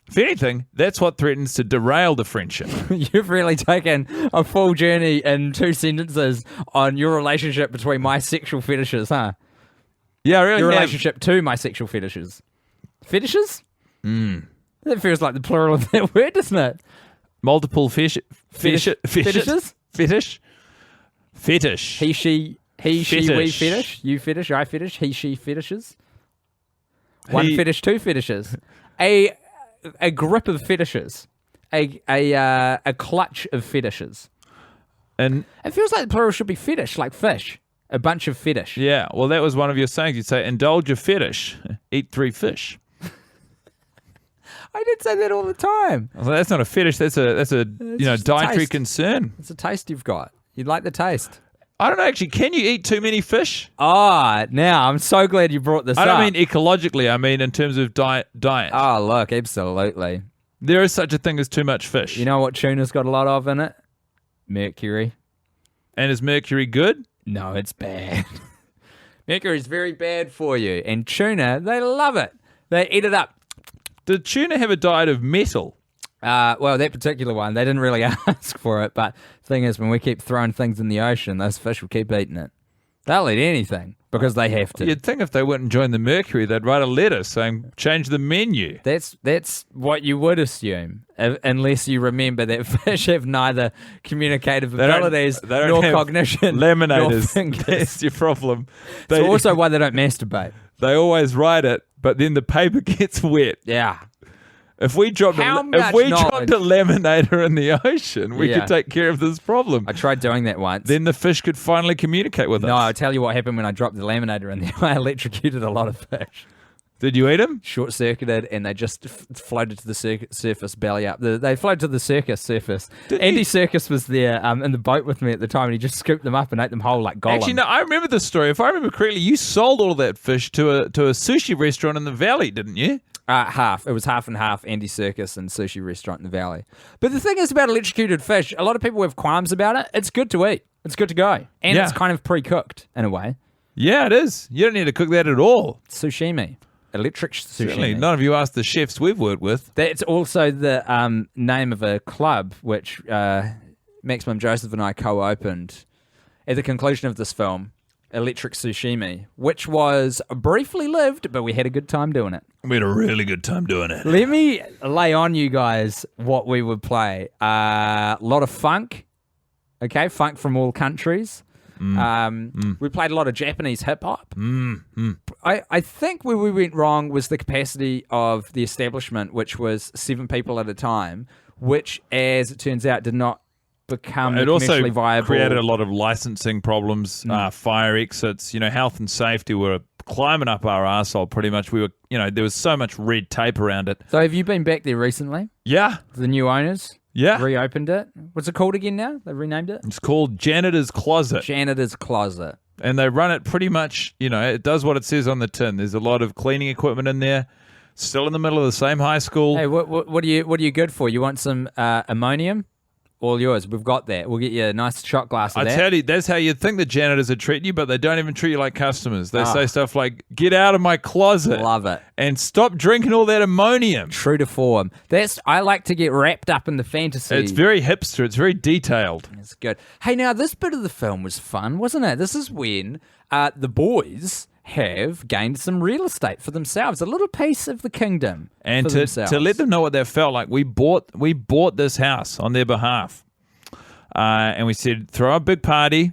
S4: If anything, that's what threatens to derail the friendship.
S2: You've really taken a full journey in 2 sentences on your relationship between my sexual fetishes, huh?
S4: Yeah, I really
S2: Your
S4: have.
S2: relationship to my sexual fetishes. Fetishes? That feels like the plural of that word, doesn't it?
S4: Multiple fetishes?
S2: Fetishes?
S4: Fetish.
S2: He, she, we
S4: Fetish.
S2: fetish. You fetish, I fetish. He, she fetishes. One
S4: He-
S2: fetish, 2 fetishes. A grip of fetishes. A clutch of fetishes.
S4: And
S2: It feels like the plural should be fetish, like fish. A bunch of fetish.
S4: Yeah, well, that was one of your sayings. You'd say, indulge a fetish, eat 3 fish.
S2: I did say that all the time.
S4: Well, that's not a fetish. That's a
S2: just a
S4: dietary
S2: taste.
S4: concern.
S2: It's a taste you've got. You like the taste.
S4: I don't know, actually. Can you eat too many fish?
S2: Now I'm so glad you brought this
S4: I
S2: up.
S4: don't mean ecologically. I mean in terms of diet.
S2: Oh, look, absolutely.
S4: There is such a thing as too much fish.
S2: You know what tuna's got a lot of in it? Mercury.
S4: And is mercury good?
S2: No, it's bad. Mercury's very bad for you. And tuna, they love it. They eat it up.
S4: Did tuna have a diet of metal?
S2: Well, that particular one, they didn't really ask for it. But the thing is, when we keep throwing things in the ocean, those fish will keep eating it. They'll eat anything because they have to.
S4: You'd think if they weren't enjoying the mercury, they'd write a letter saying, change the menu.
S2: That's what you would assume, unless you remember that fish have neither communicative abilities
S4: They don't
S2: nor
S4: have
S2: cognition
S4: laminators.
S2: nor fingers.
S4: That's your problem.
S2: It's also why they don't masturbate.
S4: They always write it, but then the paper gets wet.
S2: Yeah.
S4: If we dropped a laminator in the ocean, we could take care of this problem.
S2: I tried doing that once.
S4: Then the fish could finally communicate with us.
S2: No, I'll tell you what happened when I dropped the laminator in there. I electrocuted a lot of fish.
S4: Did you eat them?
S2: Short-circuited, and they just floated to the surface, belly up. They floated to the circus surface.
S4: Did
S2: Andy
S4: you?
S2: Serkis was there in the boat with me at the time, and he just scooped them up and ate them whole like Gollum.
S4: Actually, no, I remember the story. If I remember correctly, you sold all of that fish to a sushi restaurant in the valley, didn't you?
S2: Half. It was half and half Andy Serkis and sushi restaurant in the valley. But the thing is about electrocuted fish, a lot of people have qualms about it. It's good to eat. It's good to go. And it's kind of pre-cooked in a way.
S4: Yeah, it is. You don't need to cook that at all.
S2: Sashimi. Electric sushi.
S4: Certainly. None of you asked the chefs we've worked with.
S2: That's also the name of a club which Maximum Joseph and I co-opened at the conclusion of this film, Electric Sushimi, which was briefly lived, but we had a good time doing it.
S4: We had a really good time doing it.
S2: Let me lay on you guys what we would play. A lot of funk, okay? Funk from all countries. We played a lot of Japanese hip-hop. I think where we went wrong was the capacity of the establishment, which was 7 people at a time, which, as it turns out, did not become commercially viable.
S4: It also created a lot of licensing problems, fire exits, health and safety were climbing up our arsehole pretty much. We were, there was so much red tape around it.
S2: So have you been back there recently?
S4: Yeah.
S2: The new owners?
S4: Yeah.
S2: Reopened it? What's it called again now? They've renamed it?
S4: It's called Janitor's Closet.
S2: Janitor's Closet.
S4: And they run it pretty much, it does what it says on the tin. There's a lot of cleaning equipment in there. Still in the middle of the same high school.
S2: Hey, what are you good for? You want some ammonium? All yours. We've got that. We'll get you a nice shot glass of that.
S4: I tell you, that's how you'd think the janitors are treating you, but they don't even treat you like customers. They say stuff like, get out of my closet.
S2: Love it.
S4: And stop drinking all that ammonium.
S2: True to form. I like to get wrapped up in the fantasy.
S4: It's very hipster. It's very detailed.
S2: It's good. Hey, now, this bit of the film was fun, wasn't it? This is when the boys have gained some real estate for themselves, a little piece of the kingdom
S4: and
S2: for themselves.
S4: To let them know what that felt like, we bought this house on their behalf. And we said, throw a big party.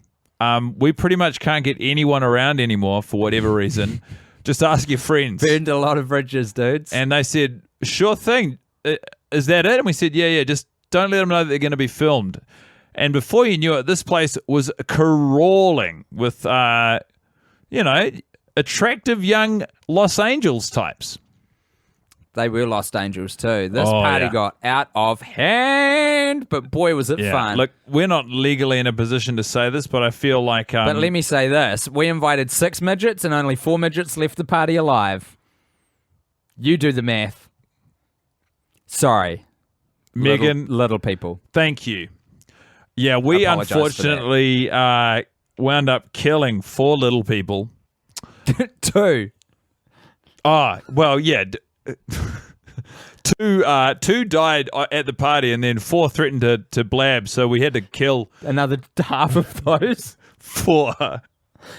S4: We pretty much can't get anyone around anymore for whatever reason. Just ask your friends.
S2: Burned a lot of bridges, dudes.
S4: And they said, sure thing. Is that it? And we said, yeah, just don't let them know that they're going to be filmed. And before you knew it, this place was crawling with, attractive young Los Angeles types.
S2: They were Lost Angels too. This party got out of hand, but boy, was it fun.
S4: Look, we're not legally in a position to say this, but I feel like...
S2: but let me say this. We invited 6 midgets and only 4 midgets left the party alive. You do the math. Sorry.
S4: Meaghan,
S2: little people.
S4: Thank you. Yeah, we unfortunately wound up killing 4 little people.
S2: 2.
S4: Oh, well, yeah. 2 died at the party, and then 4 threatened to blab, so we had to kill
S2: another half of those.
S4: 4.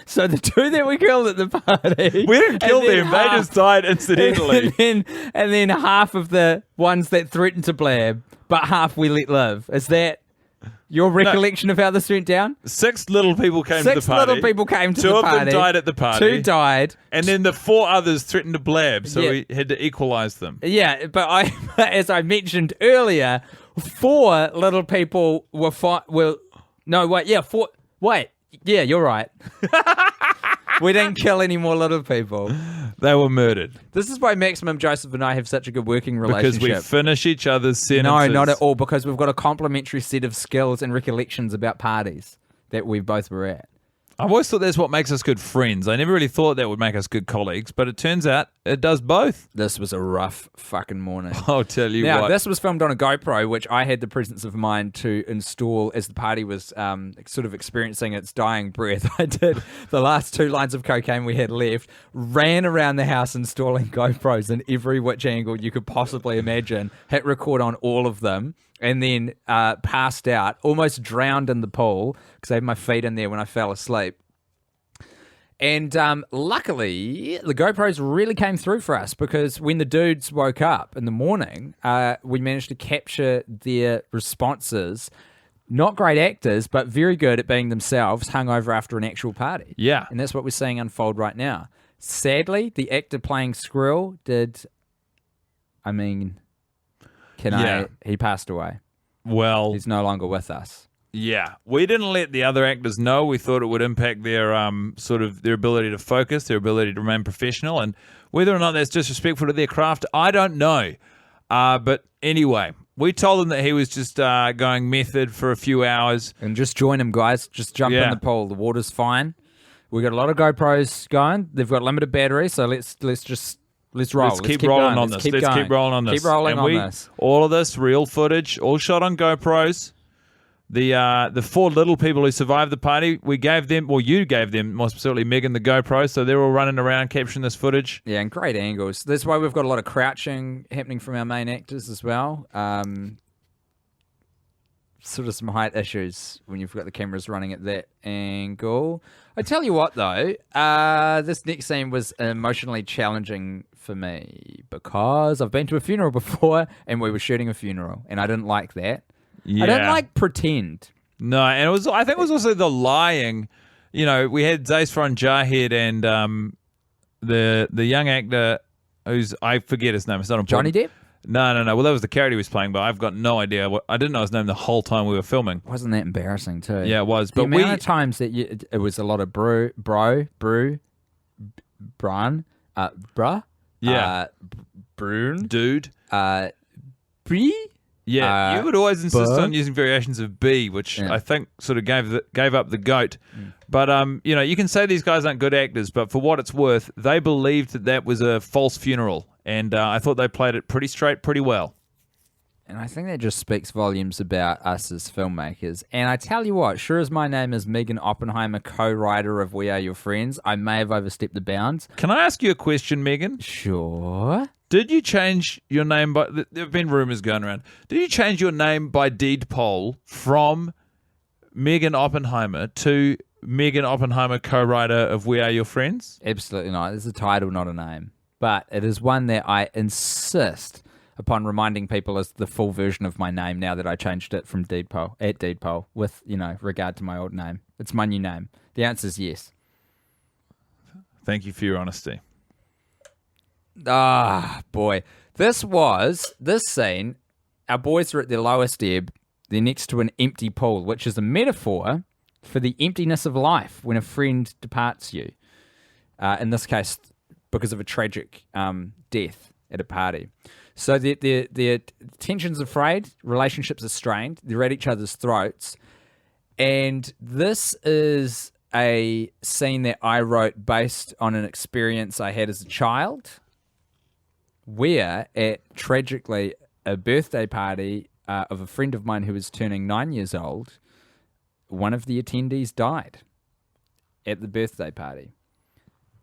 S2: So the 2 that we killed at the party,
S4: we didn't kill them; they just died incidentally.
S2: And then half of the ones that threatened to blab, but half we let live. Is that your recollection of how this went down?
S4: 6 little people came to the party.
S2: 6 little people came to the
S4: 2
S2: party.
S4: 2 of them died at the party.
S2: 2 died.
S4: And then the 4 others threatened to blab, so we had to equalize them.
S2: Yeah, but as I mentioned earlier, 4 little people were 4. Wait, Yeah, you're right. We didn't kill any more little people.
S4: They were murdered.
S2: This is why Maximum, Joseph, and I have such a good working
S4: Because
S2: relationship.
S4: we finish each other's sentences.
S2: No, not at all, because we've got a complementary set of skills and recollections about parties that we both were at.
S4: I've always thought that's what makes us good friends. I never really thought that would make us good colleagues, but it turns out it does both.
S2: This was a rough fucking morning.
S4: I'll tell you
S2: Now,
S4: what.
S2: this was filmed on a GoPro, which I had the presence of mind to install as the party was sort of experiencing its dying breath. I did the last 2 lines of cocaine we had left, ran around the house installing GoPros in every which angle you could possibly imagine, hit record on all of them, and then passed out, almost drowned in the pool because I had my feet in there when I fell asleep. And luckily, the GoPros really came through for us because when the dudes woke up in the morning, we managed to capture their responses. Not great actors, but very good at being themselves, hungover after an actual party.
S4: Yeah.
S2: And that's what we're seeing unfold right now. Sadly, the actor playing Skrill he passed away.
S4: Well,
S2: He's no longer with us.
S4: yeah. We didn't let the other actors know. We thought it would impact their sort of their ability to focus, their ability to remain professional, and whether or not that's disrespectful to their craft, I don't know. But anyway, we told them that he was just going method for a few hours.
S2: And just join him, guys. Just jump in the pool. The water's fine. We got a lot of GoPros going. They've got limited battery, so let's roll.
S4: Let's keep rolling on this. Let's keep rolling on this.
S2: Keep rolling on this.
S4: All of this real footage, all shot on GoPros. The 4 little people who survived the party, we gave them, well, you gave them, more specifically Meaghan, the GoPro, so they're all running around capturing this footage.
S2: Yeah, and great angles. That's why we've got a lot of crouching happening from our main actors as well. Sort of some height issues when you've got the cameras running at that angle. I tell you what, though, this next scene was emotionally challenging for me because I've been to a funeral before and we were shooting a funeral, and I didn't like that.
S4: Yeah.
S2: I don't like pretend.
S4: No, and I think it was also the lying. You know, we had Zaysfron Jarhead and the young actor who's, I forget his name. It's not important.
S2: Johnny Depp?
S4: No. Well, that was the character he was playing, but I've got no idea. I didn't know his name the whole time we were filming.
S2: Wasn't that embarrassing too?
S4: Yeah, it was.
S2: The
S4: But
S2: amount of times that it was a lot of bruh,
S4: Yeah.
S2: Brune,
S4: Dude.
S2: Bree.
S4: Yeah, you would always insist
S2: but-
S4: on using variations of B, which
S2: Yeah.
S4: I think sort of gave up the goat. But you know, you can say these guys aren't good actors, but for what it's worth, they believed that was a false funeral, and I thought they played it pretty straight, pretty well.
S2: And I think that just speaks volumes about us as filmmakers. And I tell you what, sure as my name is Meaghan Oppenheimer, co-writer of We Are Your Friends, I may have overstepped the bounds.
S4: Can I ask you a question, Meaghan?
S2: Sure.
S4: Did you change your name by... There have been rumours going around. Did you change your name by deed poll from Meaghan Oppenheimer to Meaghan Oppenheimer, co-writer of We Are Your Friends?
S2: Absolutely not. It's a title, not a name. But it is one that I insist upon reminding people is the full version of my name now that I changed it from deed poll, at deed poll, with, regard to my old name. It's my new name. The answer is yes.
S4: Thank you for your honesty.
S2: Ah, boy. This scene, our boys are at their lowest ebb. They're next to an empty pool, which is a metaphor for the emptiness of life when a friend departs you. In this case, because of a tragic death at a party. So their tensions are frayed, relationships are strained, they're at each other's throats. And this is a scene that I wrote based on an experience I had as a child, where at, tragically, a birthday party of a friend of mine who was turning 9 years old, one of the attendees died at the birthday party.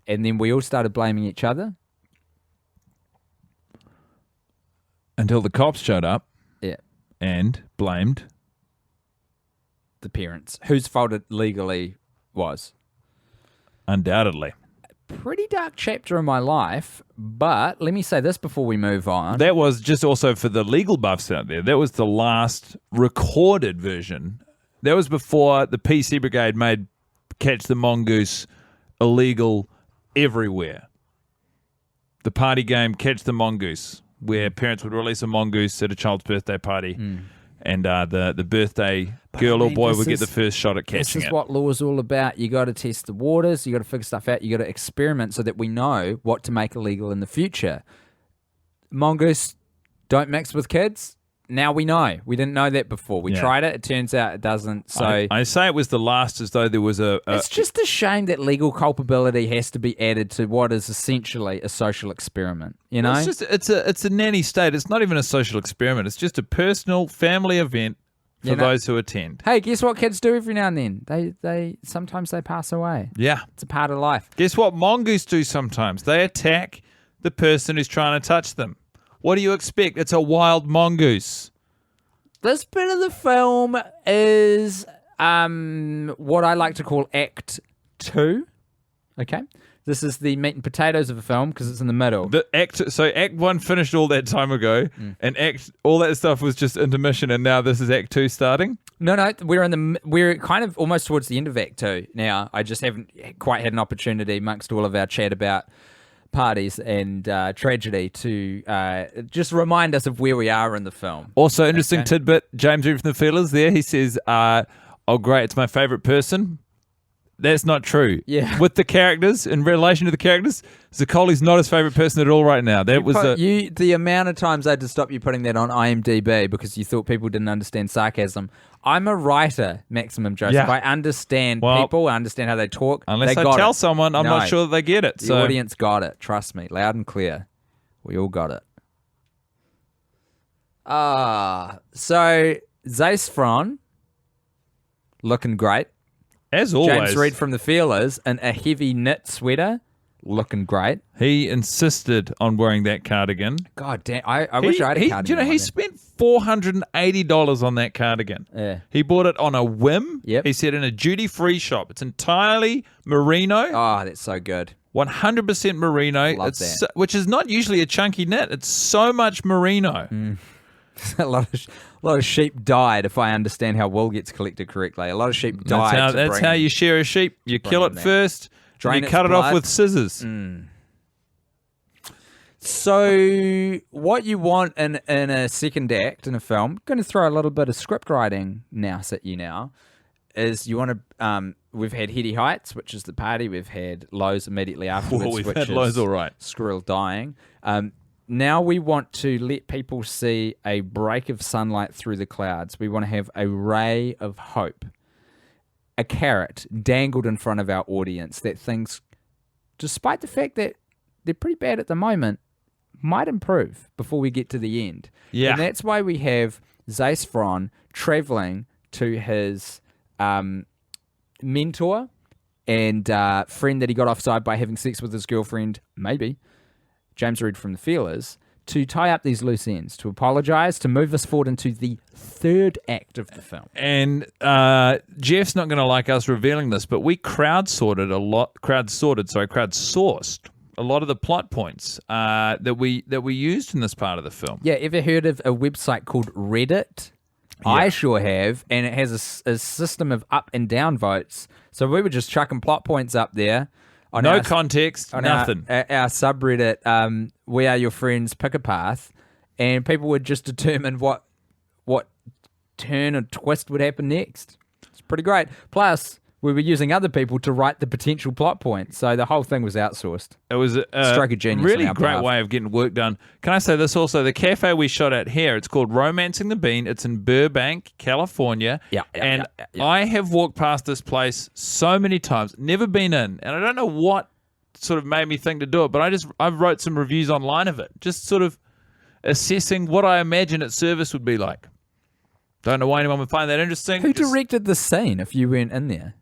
S2: And then we all started blaming each other.
S4: Until the cops showed up.
S2: Yeah.
S4: And blamed
S2: the parents, whose fault it legally was.
S4: Undoubtedly.
S2: Pretty dark chapter in my life, but let me say this before we move on.
S4: That was just also for the legal buffs out there. That was the last recorded version. That was before the PC Brigade made Catch the Mongoose illegal everywhere. The party game Catch the Mongoose, where parents would release a mongoose at a child's birthday party and the birthday girl or boy would get the first shot at catching
S2: This is
S4: it.
S2: what law is all about. You got to test the waters. You got to figure stuff out. You got to experiment so that we know what to make illegal in the future. Mongoose, don't mix with kids. Now we know. We didn't know that before. We tried it. It turns out it doesn't. So
S4: I say it was the last, as though there was a
S2: it's just a shame that legal culpability has to be added to what is essentially a social experiment. You know,
S4: it's a nanny state. It's not even a social experiment. It's just a personal family event for those who attend.
S2: Hey, guess what kids do every now and then? They sometimes they pass away.
S4: Yeah.
S2: It's a part of life.
S4: Guess what mongoose do sometimes? They attack the person who's trying to touch them. What do you expect? It's a wild mongoose.
S2: This bit of the film is what I like to call Act 2. Okay? This is the meat and potatoes of the film because it's in the middle.
S4: Act 1 finished all that time ago, and all that stuff was just intermission, and now this is Act 2 starting?
S2: No, we're kind of almost towards the end of Act 2 now. I just haven't quite had an opportunity amongst all of our chat about parties and tragedy to just remind us of where we are in the film.
S4: Also, interesting tidbit, James Reed from the Feelers there, he says, oh great, it's my favourite person. That's not true.
S2: Yeah.
S4: With the characters, in relation to the characters, Zaccoli's not his favourite person at all right now.
S2: The amount of times I had to stop you putting that on IMDb because you thought people didn't understand sarcasm. I'm a writer, Maximum Joseph.
S4: Yeah.
S2: I understand
S4: Well,
S2: people. I understand how they talk.
S4: Unless
S2: they
S4: I
S2: got
S4: tell
S2: it.
S4: someone, I'm not
S2: No.
S4: sure that they get it.
S2: The
S4: So
S2: audience got it. Trust me. Loud and clear. We all got it. So Zac Efron, looking great.
S4: as always,
S2: James Reed from the Feelers in a heavy knit sweater, looking great.
S4: he insisted on wearing that cardigan.
S2: God damn, I wish I had a cardigan.
S4: Do you know, he
S2: like that.
S4: spent $480 on that cardigan.
S2: Yeah.
S4: He bought it on a whim.
S2: Yep.
S4: He said in a duty-free shop. It's entirely merino,
S2: Oh, that's so good.
S4: 100% merino.
S2: Love
S4: It's
S2: that.
S4: so- which is not usually a chunky knit. It's so much merino.
S2: a lot of sheep died, if I understand how wool gets collected correctly. A lot of sheep died.
S4: That's how you shear a sheep. You kill it
S2: in that.
S4: first,
S2: Drain
S4: and you
S2: its
S4: cut it off
S2: blood.
S4: with scissors.
S2: So what you want in a second act in a film, I'm going to throw a little bit of script writing at you now, is you want to, we've had Heady Heights, which is the party. We've had Lows immediately afterwards,
S4: we've
S2: which
S4: had
S2: is
S4: Lows all right.
S2: Squirrel dying. Now we want to let people see a break of sunlight through the clouds. We want to have a ray of hope, a carrot dangled in front of our audience that things, despite the fact that they're pretty bad at the moment, might improve before we get to the end.
S4: Yeah.
S2: And that's why we have Zac Efron traveling to his mentor and friend that he got offside by having sex with his girlfriend, maybe, James Reed from the Feelers, to tie up these loose ends, to apologise, to move us forward into the third act of the film.
S4: And Jeff's not going to like us revealing this, but we crowdsourced a lot of the plot points that we used in this part of the film.
S2: Yeah, ever heard of a website called Reddit?
S4: Yeah.
S2: I sure have, and it has a system of up and down votes. So we were just chucking plot points up there. On
S4: No
S2: our-
S4: context,
S2: on
S4: nothing.
S2: Our subreddit, We Are Your Friends, Pick a Path, and people would just determine what turn or twist would happen next. It's pretty great. Plus, we were using other people to write the potential plot points, so the whole thing was outsourced.
S4: It was a
S2: Stroke of genius
S4: really
S2: on our
S4: great
S2: behalf.
S4: way of getting work done. Can I say this also? The cafe we shot at here, it's called Romancing the Bean. It's in Burbank, California.
S2: Yeah.
S4: I have walked past this place so many times, never been in, and I don't know what sort of made me think to do it, but I wrote some reviews online of it, just sort of assessing what I imagine its service would be like. Don't know why anyone would find that interesting.
S2: Who
S4: Just-
S2: directed the scene if you weren't in there?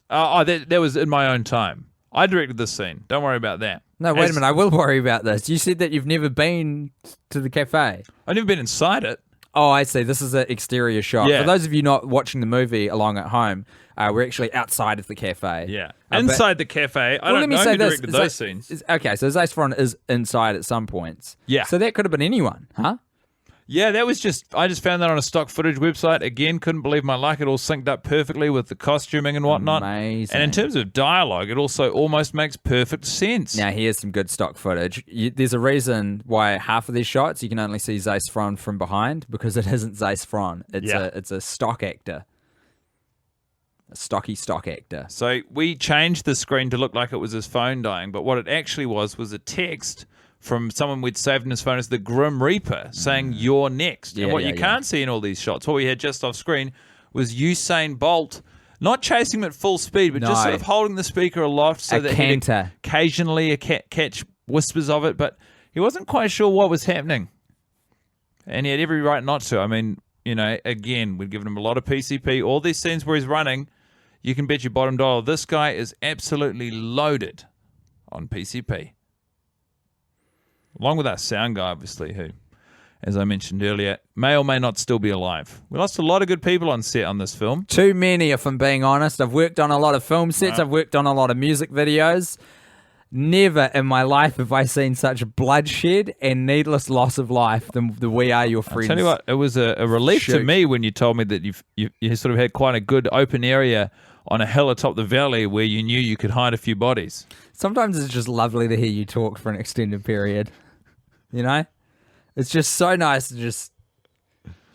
S4: that was in my own time. I directed this scene. Don't worry about that.
S2: No, wait a minute. I will worry about this. You said that you've never been to the cafe.
S4: I've never been inside it.
S2: Oh, I see. This is an exterior shot.
S4: Yeah.
S2: For those of you not watching the movie along at home, we're actually outside of the cafe.
S4: Yeah.
S2: But-
S4: Inside the cafe. I
S2: Well,
S4: don't know who directed those scenes.
S2: Okay, so Zac Efron is inside at some points.
S4: Yeah.
S2: So that could have been anyone, huh?
S4: Yeah, that was I just found that on a stock footage website. Again, couldn't believe my luck. It all synced up perfectly with the costuming and whatnot.
S2: Amazing.
S4: And in terms of dialogue, it also almost makes perfect sense.
S2: Now, here's some good stock footage. There's a reason why half of these shots you can only see Zac Efron from behind, because it isn't Zac Efron. It's a stock actor. A stocky stock actor.
S4: So we changed the screen to look like it was his phone dying, but what it actually was a text from someone we'd saved in his phone as the Grim Reaper saying, "You're next." And what you can't see in all these shots, what we had just off screen, was Usain Bolt not chasing him at full speed, but just sort of holding the speaker aloft so that he'd occasionally catch whispers of it, but he wasn't quite sure what was happening. And he had every right not to. I mean, again, we've given him a lot of PCP. All these scenes where he's running, you can bet your bottom dollar this guy is absolutely loaded on PCP. Along with our sound guy, obviously, who, as I mentioned earlier, may or may not still be alive. We lost a lot of good people on set on this film.
S2: Too many, if I'm being honest. I've worked on a lot of film sets. I've worked on a lot of music videos. Never in my life have I seen such bloodshed and needless loss of life than the We Are Your Friends.
S4: I'll tell you what, it was a relief to me when you told me that you sort of had quite a good open area on a hill atop the valley where you knew you could hide a few bodies.
S2: Sometimes it's just lovely to hear you talk for an extended period. It's just so nice to just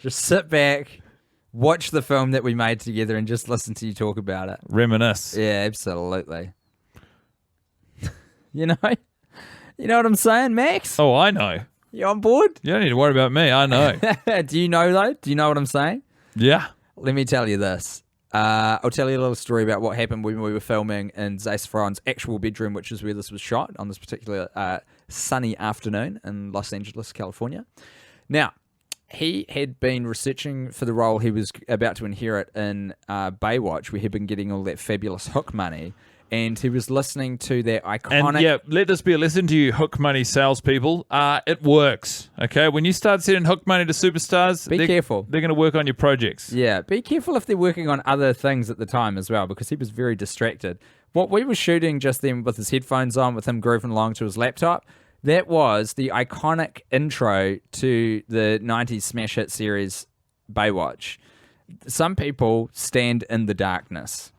S2: sit back, watch the film that we made together, and just listen to you talk about it.
S4: Reminisce.
S2: Yeah, absolutely. You know what I'm saying, Max?
S4: Oh, I know.
S2: You on board?
S4: You don't need to worry about me. I know.
S2: Do you know, though? Do you know what I'm saying?
S4: Yeah.
S2: Let me tell you this. I'll tell you a little story about what happened when we were filming in Zac Efron's actual bedroom, which is where this was shot on this particular sunny afternoon in Los Angeles, California. Now, he had been researching for the role he was about to inherit in Baywatch, where he'd been getting all that fabulous hook money. And he was listening to that iconic...
S4: And let this be a lesson to you hook money salespeople. It works, okay? When you start sending hook money to superstars...
S2: Be careful.
S4: They're going to work on your projects.
S2: Yeah, be careful if they're working on other things at the time as well, because he was very distracted. What we were shooting just then with his headphones on, with him grooving along to his laptop, that was the iconic intro to the 90s smash hit series Baywatch. Some people stand in the darkness,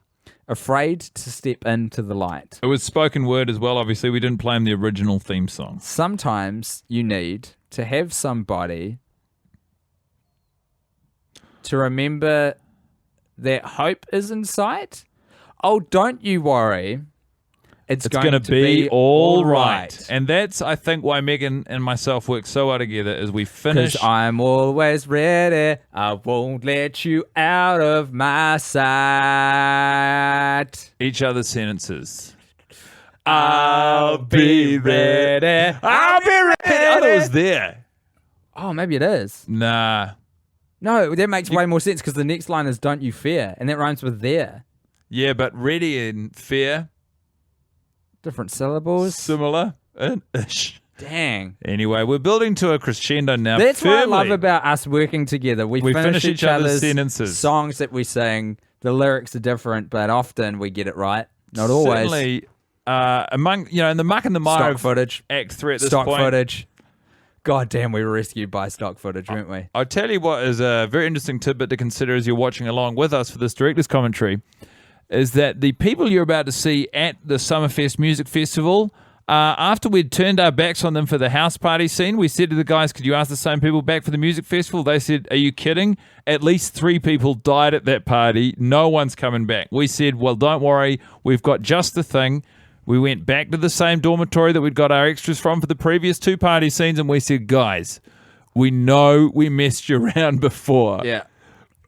S2: afraid to step into the light.
S4: It was spoken word as well, obviously. We didn't play him the original theme song.
S2: Sometimes you need to have somebody to remember that hope is in sight. Oh, don't you worry. It's going to be all right.
S4: And that's, I think, why Meaghan and myself work so well together as we finish.
S2: Because I'm always ready. I won't let you out of my sight.
S4: Each other's sentences.
S2: I'll be ready.
S4: I'll be ready. I thought it was there.
S2: Oh, maybe it is.
S4: Nah.
S2: No, that makes way more sense because the next line is don't you fear. And that rhymes with there.
S4: Yeah, but ready and fear.
S2: Different syllables.
S4: Similar. Ish.
S2: Dang.
S4: Anyway, we're building to a crescendo now.
S2: That's what I love about us working together. We finish each other's
S4: sentences.
S2: Songs that we sing. The lyrics are different, but often we get it right. Not always.
S4: Certainly, among in the muck and the mire
S2: Stock
S4: of
S2: footage.
S4: Act 3 at this
S2: Stock
S4: point.
S2: footage. God damn, we were rescued by stock footage, weren't we?
S4: I'll tell you what is a very interesting tidbit to consider as you're watching along with us for this director's commentary, is that the people you're about to see at the Summerfest Music Festival, after we'd turned our backs on them for the house party scene, we said to the guys, could you ask the same people back for the music festival? They said, are you kidding? At least 3 people died at that party. No one's coming back. We said, well, don't worry. We've got just the thing. We went back to the same dormitory that we'd got our extras from for the previous 2 party scenes, and we said, guys, we know we messed you around before.
S2: Yeah.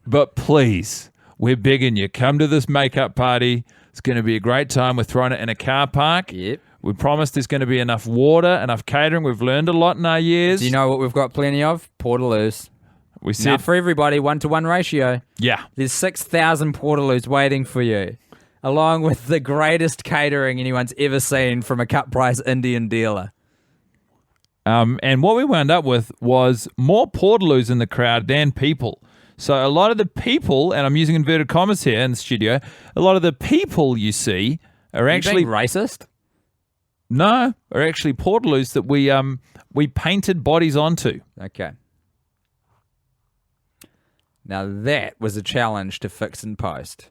S4: But please, we're begging you, come to this makeup party. It's going to be a great time. We're throwing it in a car park.
S2: Yep.
S4: We promised there's going to be enough water, enough catering. We've learned a lot in our years.
S2: Do you know what we've got plenty of? Portaloos.
S4: We said,
S2: Now for everybody, 1-to-1 ratio.
S4: yeah.
S2: There's 6,000 Portaloos waiting for you, along with the greatest catering anyone's ever seen from a cut price Indian dealer.
S4: And what we wound up with was more Portaloos in the crowd than people. So a lot of the people, and I'm using inverted commas here in the studio, a lot of the people you see are actually
S2: You being racist?
S4: are actually Portaloos that we painted bodies onto.
S2: Okay. Now that was a challenge to fix in post.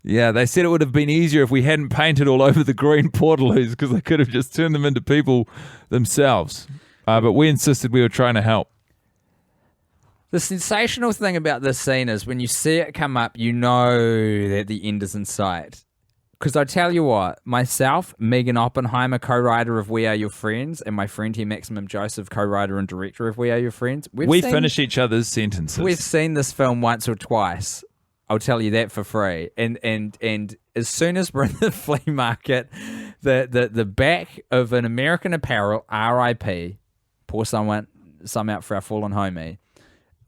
S4: Yeah, they said it would have been easier if we hadn't painted all over the green portaloos because they could have just turned them into people themselves. But we insisted we were trying to help.
S2: The sensational thing about this scene is when you see it come up, you know that the end is in sight. Because I tell you what, myself, Meaghan Oppenheimer, co-writer of We Are Your Friends, and my friend here, Maximum Joseph, co-writer and director of We Are Your Friends,
S4: We finish each other's sentences.
S2: We've seen this film once or twice. I'll tell you that for free. And as soon as we're in the flea market, the back of an American Apparel, R.I.P., pour some out for our fallen homie,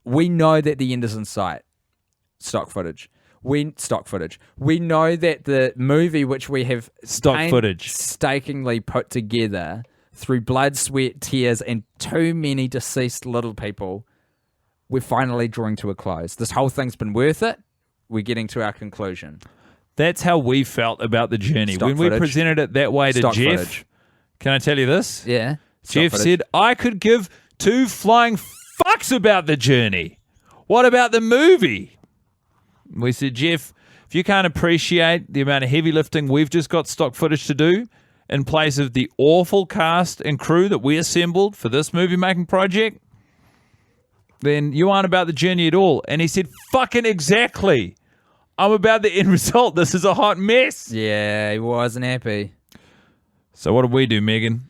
S2: we know that the end is in sight. Stock footage. We know that the movie which we have painstakingly put together through blood, sweat, tears, and too many deceased little people, we're finally drawing to a close. This whole thing's been worth it. We're getting to our conclusion.
S4: That's how we felt about the journey. When we presented it that way to Jeff, can I tell you this?
S2: Yeah.
S4: Jeff said, I could give two flying fucks about the journey. What about the movie? We said, Jeff, if you can't appreciate the amount of heavy lifting we've just got stock footage to do in place of the awful cast and crew that we assembled for this movie-making project, then you aren't about the journey at all. And he said, fucking exactly. I'm about the end result. This is a hot mess.
S2: Yeah, he wasn't happy.
S4: So what did we do, Meaghan?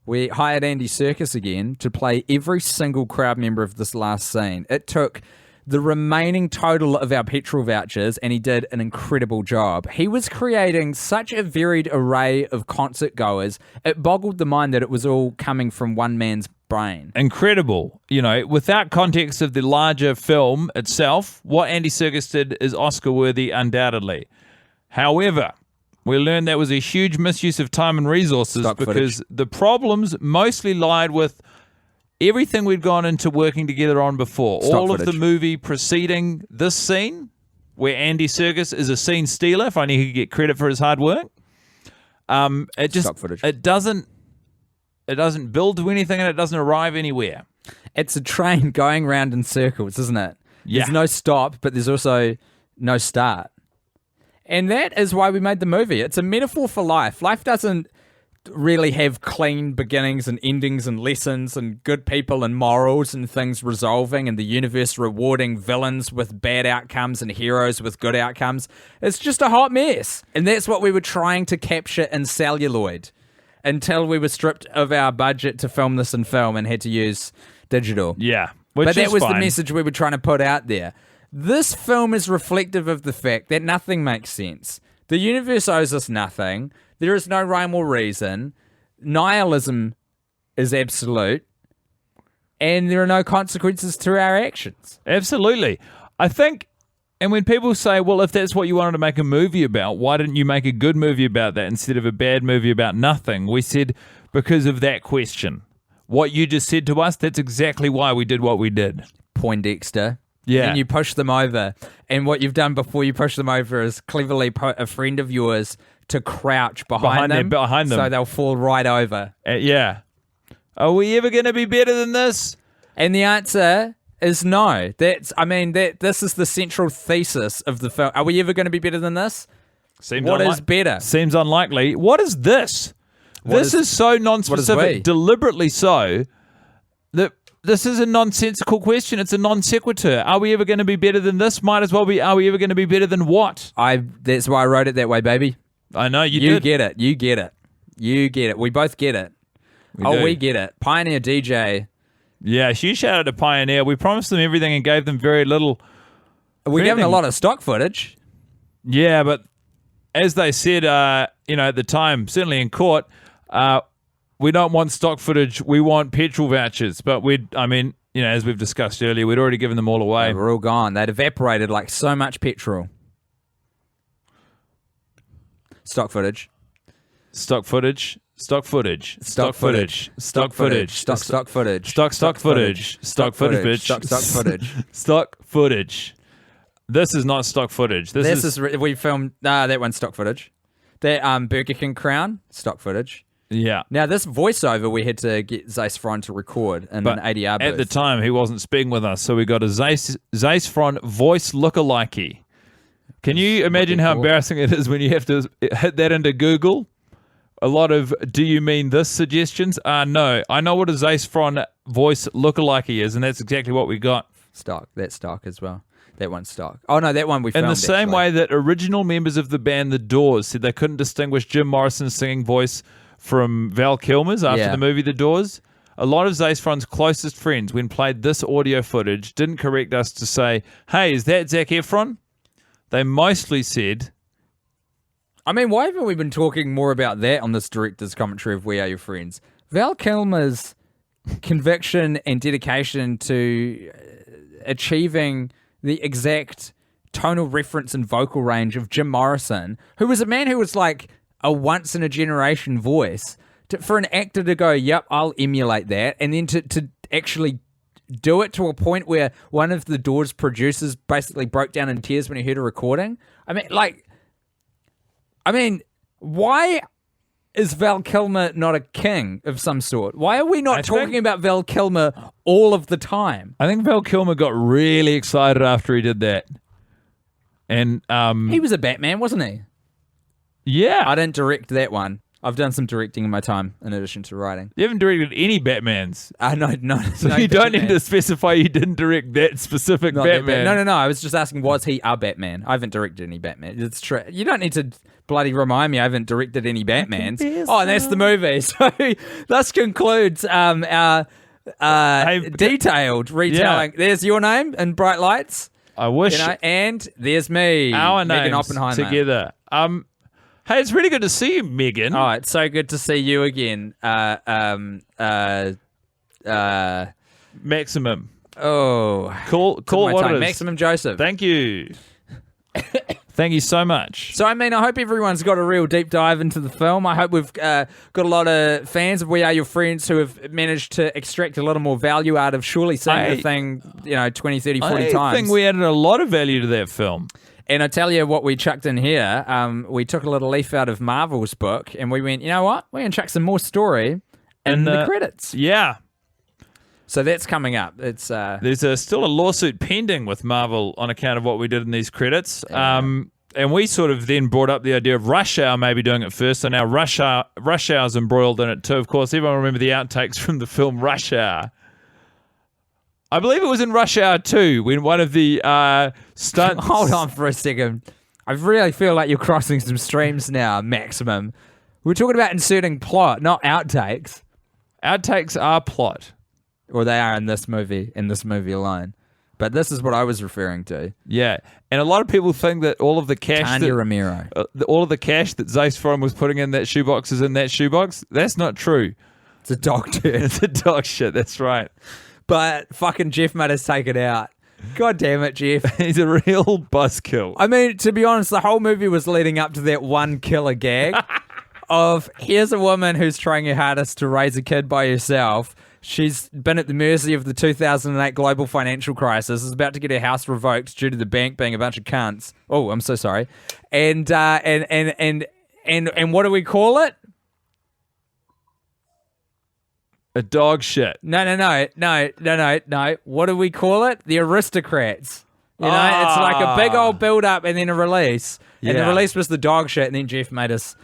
S2: We hired Andy Serkis again to play every single crowd member of this last scene. It took the remaining total of our petrol vouchers, and he did an incredible job. He was creating such a varied array of concert goers, it boggled the mind that it was all coming from one man's brain.
S4: Incredible. You know, without context of the larger film itself, what Andy Serkis did is Oscar-worthy undoubtedly. However, we learned that was a huge misuse of time and resources because the problems mostly lied with everything we'd gone into working together on before. All of the movie preceding this scene, where Andy Serkis is a scene stealer, if only he could get credit for his hard work. It doesn't build to anything and it doesn't arrive anywhere.
S2: It's a train going round in circles, isn't it?
S4: Yeah.
S2: There's no stop, but there's also no start. And that is why we made the movie. It's a metaphor for life. Life doesn't really have clean beginnings and endings and lessons and good people and morals and things resolving and the universe rewarding villains with bad outcomes and heroes with good outcomes. It's just a hot mess. And that's what we were trying to capture in celluloid until we were stripped of our budget to film this in film and had to use digital.
S4: Yeah.
S2: But that was the message we were trying to put out there. This film is reflective of the fact that nothing makes sense. The universe owes us nothing. There is no rhyme or reason. Nihilism is absolute. And there are no consequences to our actions.
S4: Absolutely. I think, and when people say, well, if that's what you wanted to make a movie about, why didn't you make a good movie about that instead of a bad movie about nothing? We said, because of that question. What you just said to us, that's exactly why we did what we did.
S2: Poindexter.
S4: Yeah.
S2: And you push them over. And what you've done before you push them over is cleverly put a friend of yours to crouch behind them so they'll fall right over.
S4: Yeah. Are we ever going to be better than this?
S2: And the answer is no. This is the central thesis of the film. Are we ever going to be better than this? What is better?
S4: Seems unlikely. What is this? This is so non-specific, deliberately so, that this is a nonsensical question. It's a non sequitur. Are we ever going to be better than this? Might as well be, are we ever going to be better than what?
S2: That's why I wrote it that way, baby.
S4: I know, you
S2: did. You get it. We both get it. We get it. Pioneer DJ.
S4: Yeah, she shouted to Pioneer. We promised them everything and gave them very little.
S2: We gave them a lot of stock footage.
S4: Yeah, but as they said, at the time, certainly in court, we don't want stock footage. We want petrol vouchers. But as we've discussed earlier, we'd already given them all away.
S2: They were all gone. They'd evaporated like so much petrol. Stock footage.
S4: Stock footage. Stock footage.
S2: Stock footage.
S4: Stock footage.
S2: Stock footage.
S4: Stock footage. Stock footage, bitch.
S2: Stock footage.
S4: Stock footage. This is not stock footage.
S2: We filmed. That one's stock footage. That Burger King crown, stock footage.
S4: Yeah.
S2: Now, this voiceover we had to get Zac Efron to record in
S4: But
S2: an ADR booth.
S4: at the time, he wasn't speaking with us, so we got a Zac Efron voice lookalike. Can you imagine how embarrassing it is when you have to hit that into Google? A lot of "do you mean this" suggestions. No, I know what a Zac Efron voice lookalike is, and that's exactly what we got.
S2: Stock. That's stock as well. That one's stock. Oh, no, that one we
S4: In
S2: filmed,
S4: the same
S2: actually.
S4: way that original members of the band The Doors said they couldn't distinguish Jim Morrison's singing voice from Val Kilmer's after
S2: Yeah.
S4: the movie The Doors, a lot of Zac Efron's closest friends, when played this audio footage, didn't correct us to say, "Hey, is that Zac Efron?" They mostly said,
S2: I mean, why haven't we been talking more about that on this director's commentary of We Are Your Friends? Val Kilmer's conviction and dedication to achieving the exact tonal reference and vocal range of Jim Morrison, who was a man who was like a once-in-a-generation voice, for an actor to go, yep, I'll emulate that, and then to actually do it to a point where one of the Doors producers basically broke down in tears when he heard a recording. I mean, why is Val Kilmer not a king of some sort? Why are we not talking about Val Kilmer all of the time?
S4: I think Val Kilmer got really excited after he did that. And,
S2: He was a Batman, wasn't he?
S4: yeah.
S2: I didn't direct that one. I've done some directing in my time, in addition to writing.
S4: You haven't directed any Batmans.
S2: No.
S4: So you don't need to specify you didn't direct that specific Batman.
S2: No. I was just asking, was he a Batman? I haven't directed any Batman. It's true. You don't need to bloody remind me I haven't directed any Batmans. Oh, and that's the movie. So this concludes our detailed retelling.
S4: Yeah.
S2: There's your name in bright lights.
S4: I wish
S2: And there's me,
S4: our
S2: Meaghan
S4: names
S2: Oppenheimer.
S4: together. Hey, it's really good to see you, Meaghan.
S2: Oh, it's so good to see you again.
S4: Maximum.
S2: Oh,
S4: Call
S2: my
S4: what
S2: tongue.
S4: it is.
S2: Maximum Joseph.
S4: Thank you. Thank you so much.
S2: So, I mean, I hope everyone's got a real deep dive into the film. I hope we've got a lot of fans of We Are Your Friends who have managed to extract a little more value out of surely seeing the thing, 20, 30, 40 times.
S4: I think we added a lot of value to that film.
S2: And I tell you what we chucked in here. We took a little leaf out of Marvel's book and we went, you know what? We're going to chuck some more story in the credits.
S4: Yeah.
S2: So that's coming up. It's
S4: There's still a lawsuit pending with Marvel on account of what we did in these credits. And we sort of then brought up the idea of Rush Hour maybe doing it first. So now Rush Hour's embroiled in it too. Of course, everyone remember the outtakes from the film Rush Hour. I believe it was in Rush Hour 2 when one of the stunts...
S2: Hold on for a second. I really feel like you're crossing some streams now, Maximum. We're talking about inserting plot, not outtakes.
S4: Outtakes are plot.
S2: Or they are in this movie alone. But this is what I was referring to.
S4: Yeah. And a lot of people think that all of the cash...
S2: Tanya Romero.
S4: all of the cash that Zac Efron was putting in that shoebox is in that shoebox. That's not true.
S2: It's a dog turd.
S4: It's a dog shit. That's right.
S2: But fucking Jeff might have taken it out. God damn it, Jeff.
S4: He's a real buzzkill.
S2: I mean, to be honest, the whole movie was leading up to that one killer gag of here's a woman who's trying her hardest to raise a kid by herself. She's been at the mercy of the 2008 global financial crisis, is about to get her house revoked due to the bank being a bunch of cunts. Oh, I'm so sorry. And what do we call it?
S4: A dog shit.
S2: No. What do we call it? The aristocrats. You know, it's like a big old build up and then a release. And the
S4: Yeah.
S2: release was the dog shit, and then Jeff made us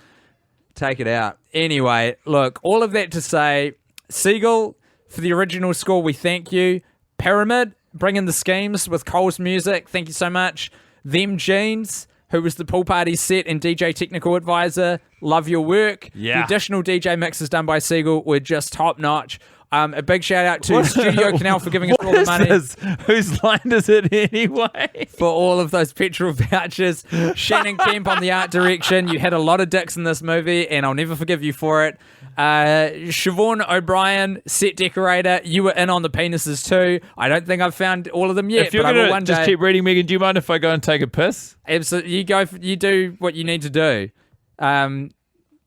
S2: take it out. Anyway, look, all of that to say, Siegel, for the original score, we thank you. Pyramid, bringing the schemes with Cole's music. Thank you so much. Them Jeans, who was the pool party set and DJ technical advisor. Love your work.
S4: Yeah.
S2: The additional DJ mixes done by Siegel were just top notch. A big shout out to Studio Canal for giving us all the money.
S4: This? Whose line is it anyway?
S2: For all of those petrol vouchers. Shannon Kemp on the art direction. You had a lot of dicks in this movie, and I'll never forgive you for it. Siobhan O'Brien, set decorator. You were in on the penises too. I don't think I've found all of them yet,
S4: If you're
S2: but I will
S4: going
S2: one
S4: to just
S2: day.
S4: keep reading, Meaghan, do you mind if I go and take a piss?
S2: Absolutely, you do what you need to do.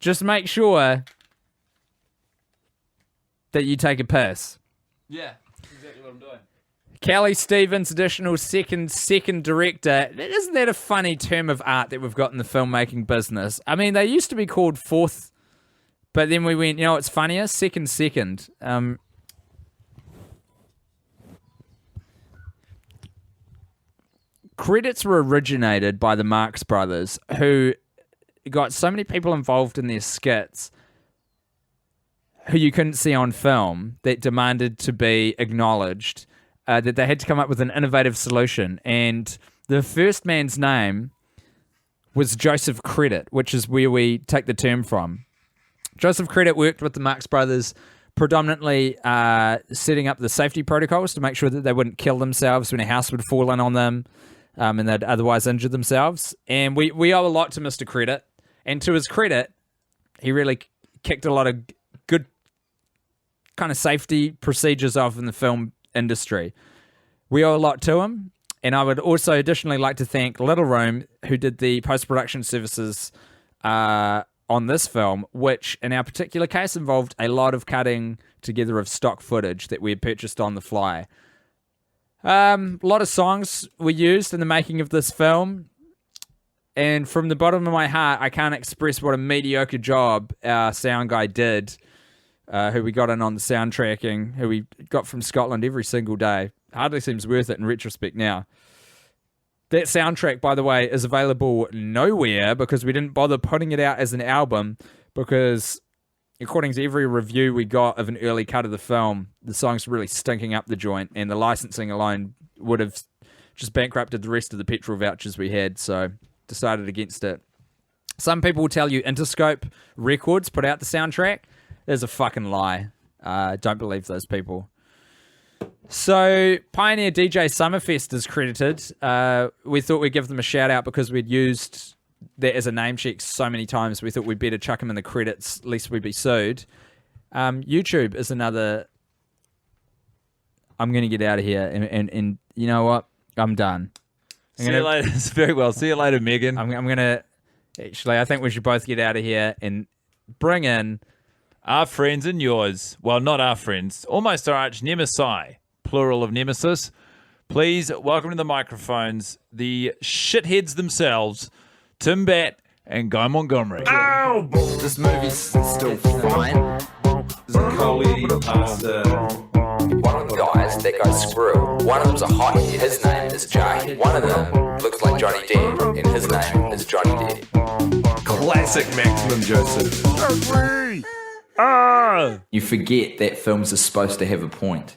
S2: Just make sure that you take a piss.
S4: Yeah, that's exactly what I'm doing.
S2: Kelly Stevens, additional second director. Isn't that a funny term of art that we've got in the filmmaking business? I mean, they used to be called fourth But then we went, you know what's funnier? Second. Credits were originated by the Marx Brothers, who got so many people involved in their skits who you couldn't see on film that demanded to be acknowledged, that they had to come up with an innovative solution. And the first man's name was Joseph Credit, which is where we take the term from. Joseph Credit worked with the Marx Brothers, predominantly setting up the safety protocols to make sure that they wouldn't kill themselves when a house would fall in on them, and they'd otherwise injure themselves. And we owe a lot to Mr. Credit. And to his credit, he really kicked a lot of good kind of safety procedures off in the film industry. We owe a lot to him. And I would also additionally like to thank Little Room, who did the post-production services on this film, which in our particular case involved a lot of cutting together of stock footage that we had purchased on the fly. A lot of songs were used in the making of this film. And from the bottom of my heart, I can't express what a mediocre job our sound guy did, who we got in on the soundtracking, who we got from Scotland every single day. Hardly seems worth it in retrospect now. That soundtrack, by the way, is available nowhere because we didn't bother putting it out as an album, because according to every review we got of an early cut of the film, the song's really stinking up the joint, and the licensing alone would have just bankrupted the rest of the petrol vouchers we had, so decided against it. Some people will tell you Interscope Records put out the soundtrack. There's a fucking lie. Don't believe those people. So Pioneer DJ Summerfest is credited. We thought we'd give them a shout out because we'd used that as a name check so many times. We thought we'd better chuck them in the credits, lest we be sued. YouTube is another. I'm going to get out of here, and you know what? I'm done.
S4: See you later. It's very well. See you later, Meaghan.
S2: I'm going to... Actually, I think we should both get out of here and bring in...
S4: Our friends and yours. Well, not our friends. Almost our arch nemesis. Plural of nemesis. Please welcome to the microphones the shitheads themselves, Tim Batt and Guy Montgomery.
S3: This movie's still fine.
S1: There's a cold eating pasta.
S3: One of the guys that goes screw. One of them's a hottie. His name is Jay. One of them looks like Johnny Depp, and his name is Johnny Depp.
S1: Classic Maximum Joseph.
S3: You forget that films are supposed to have a point.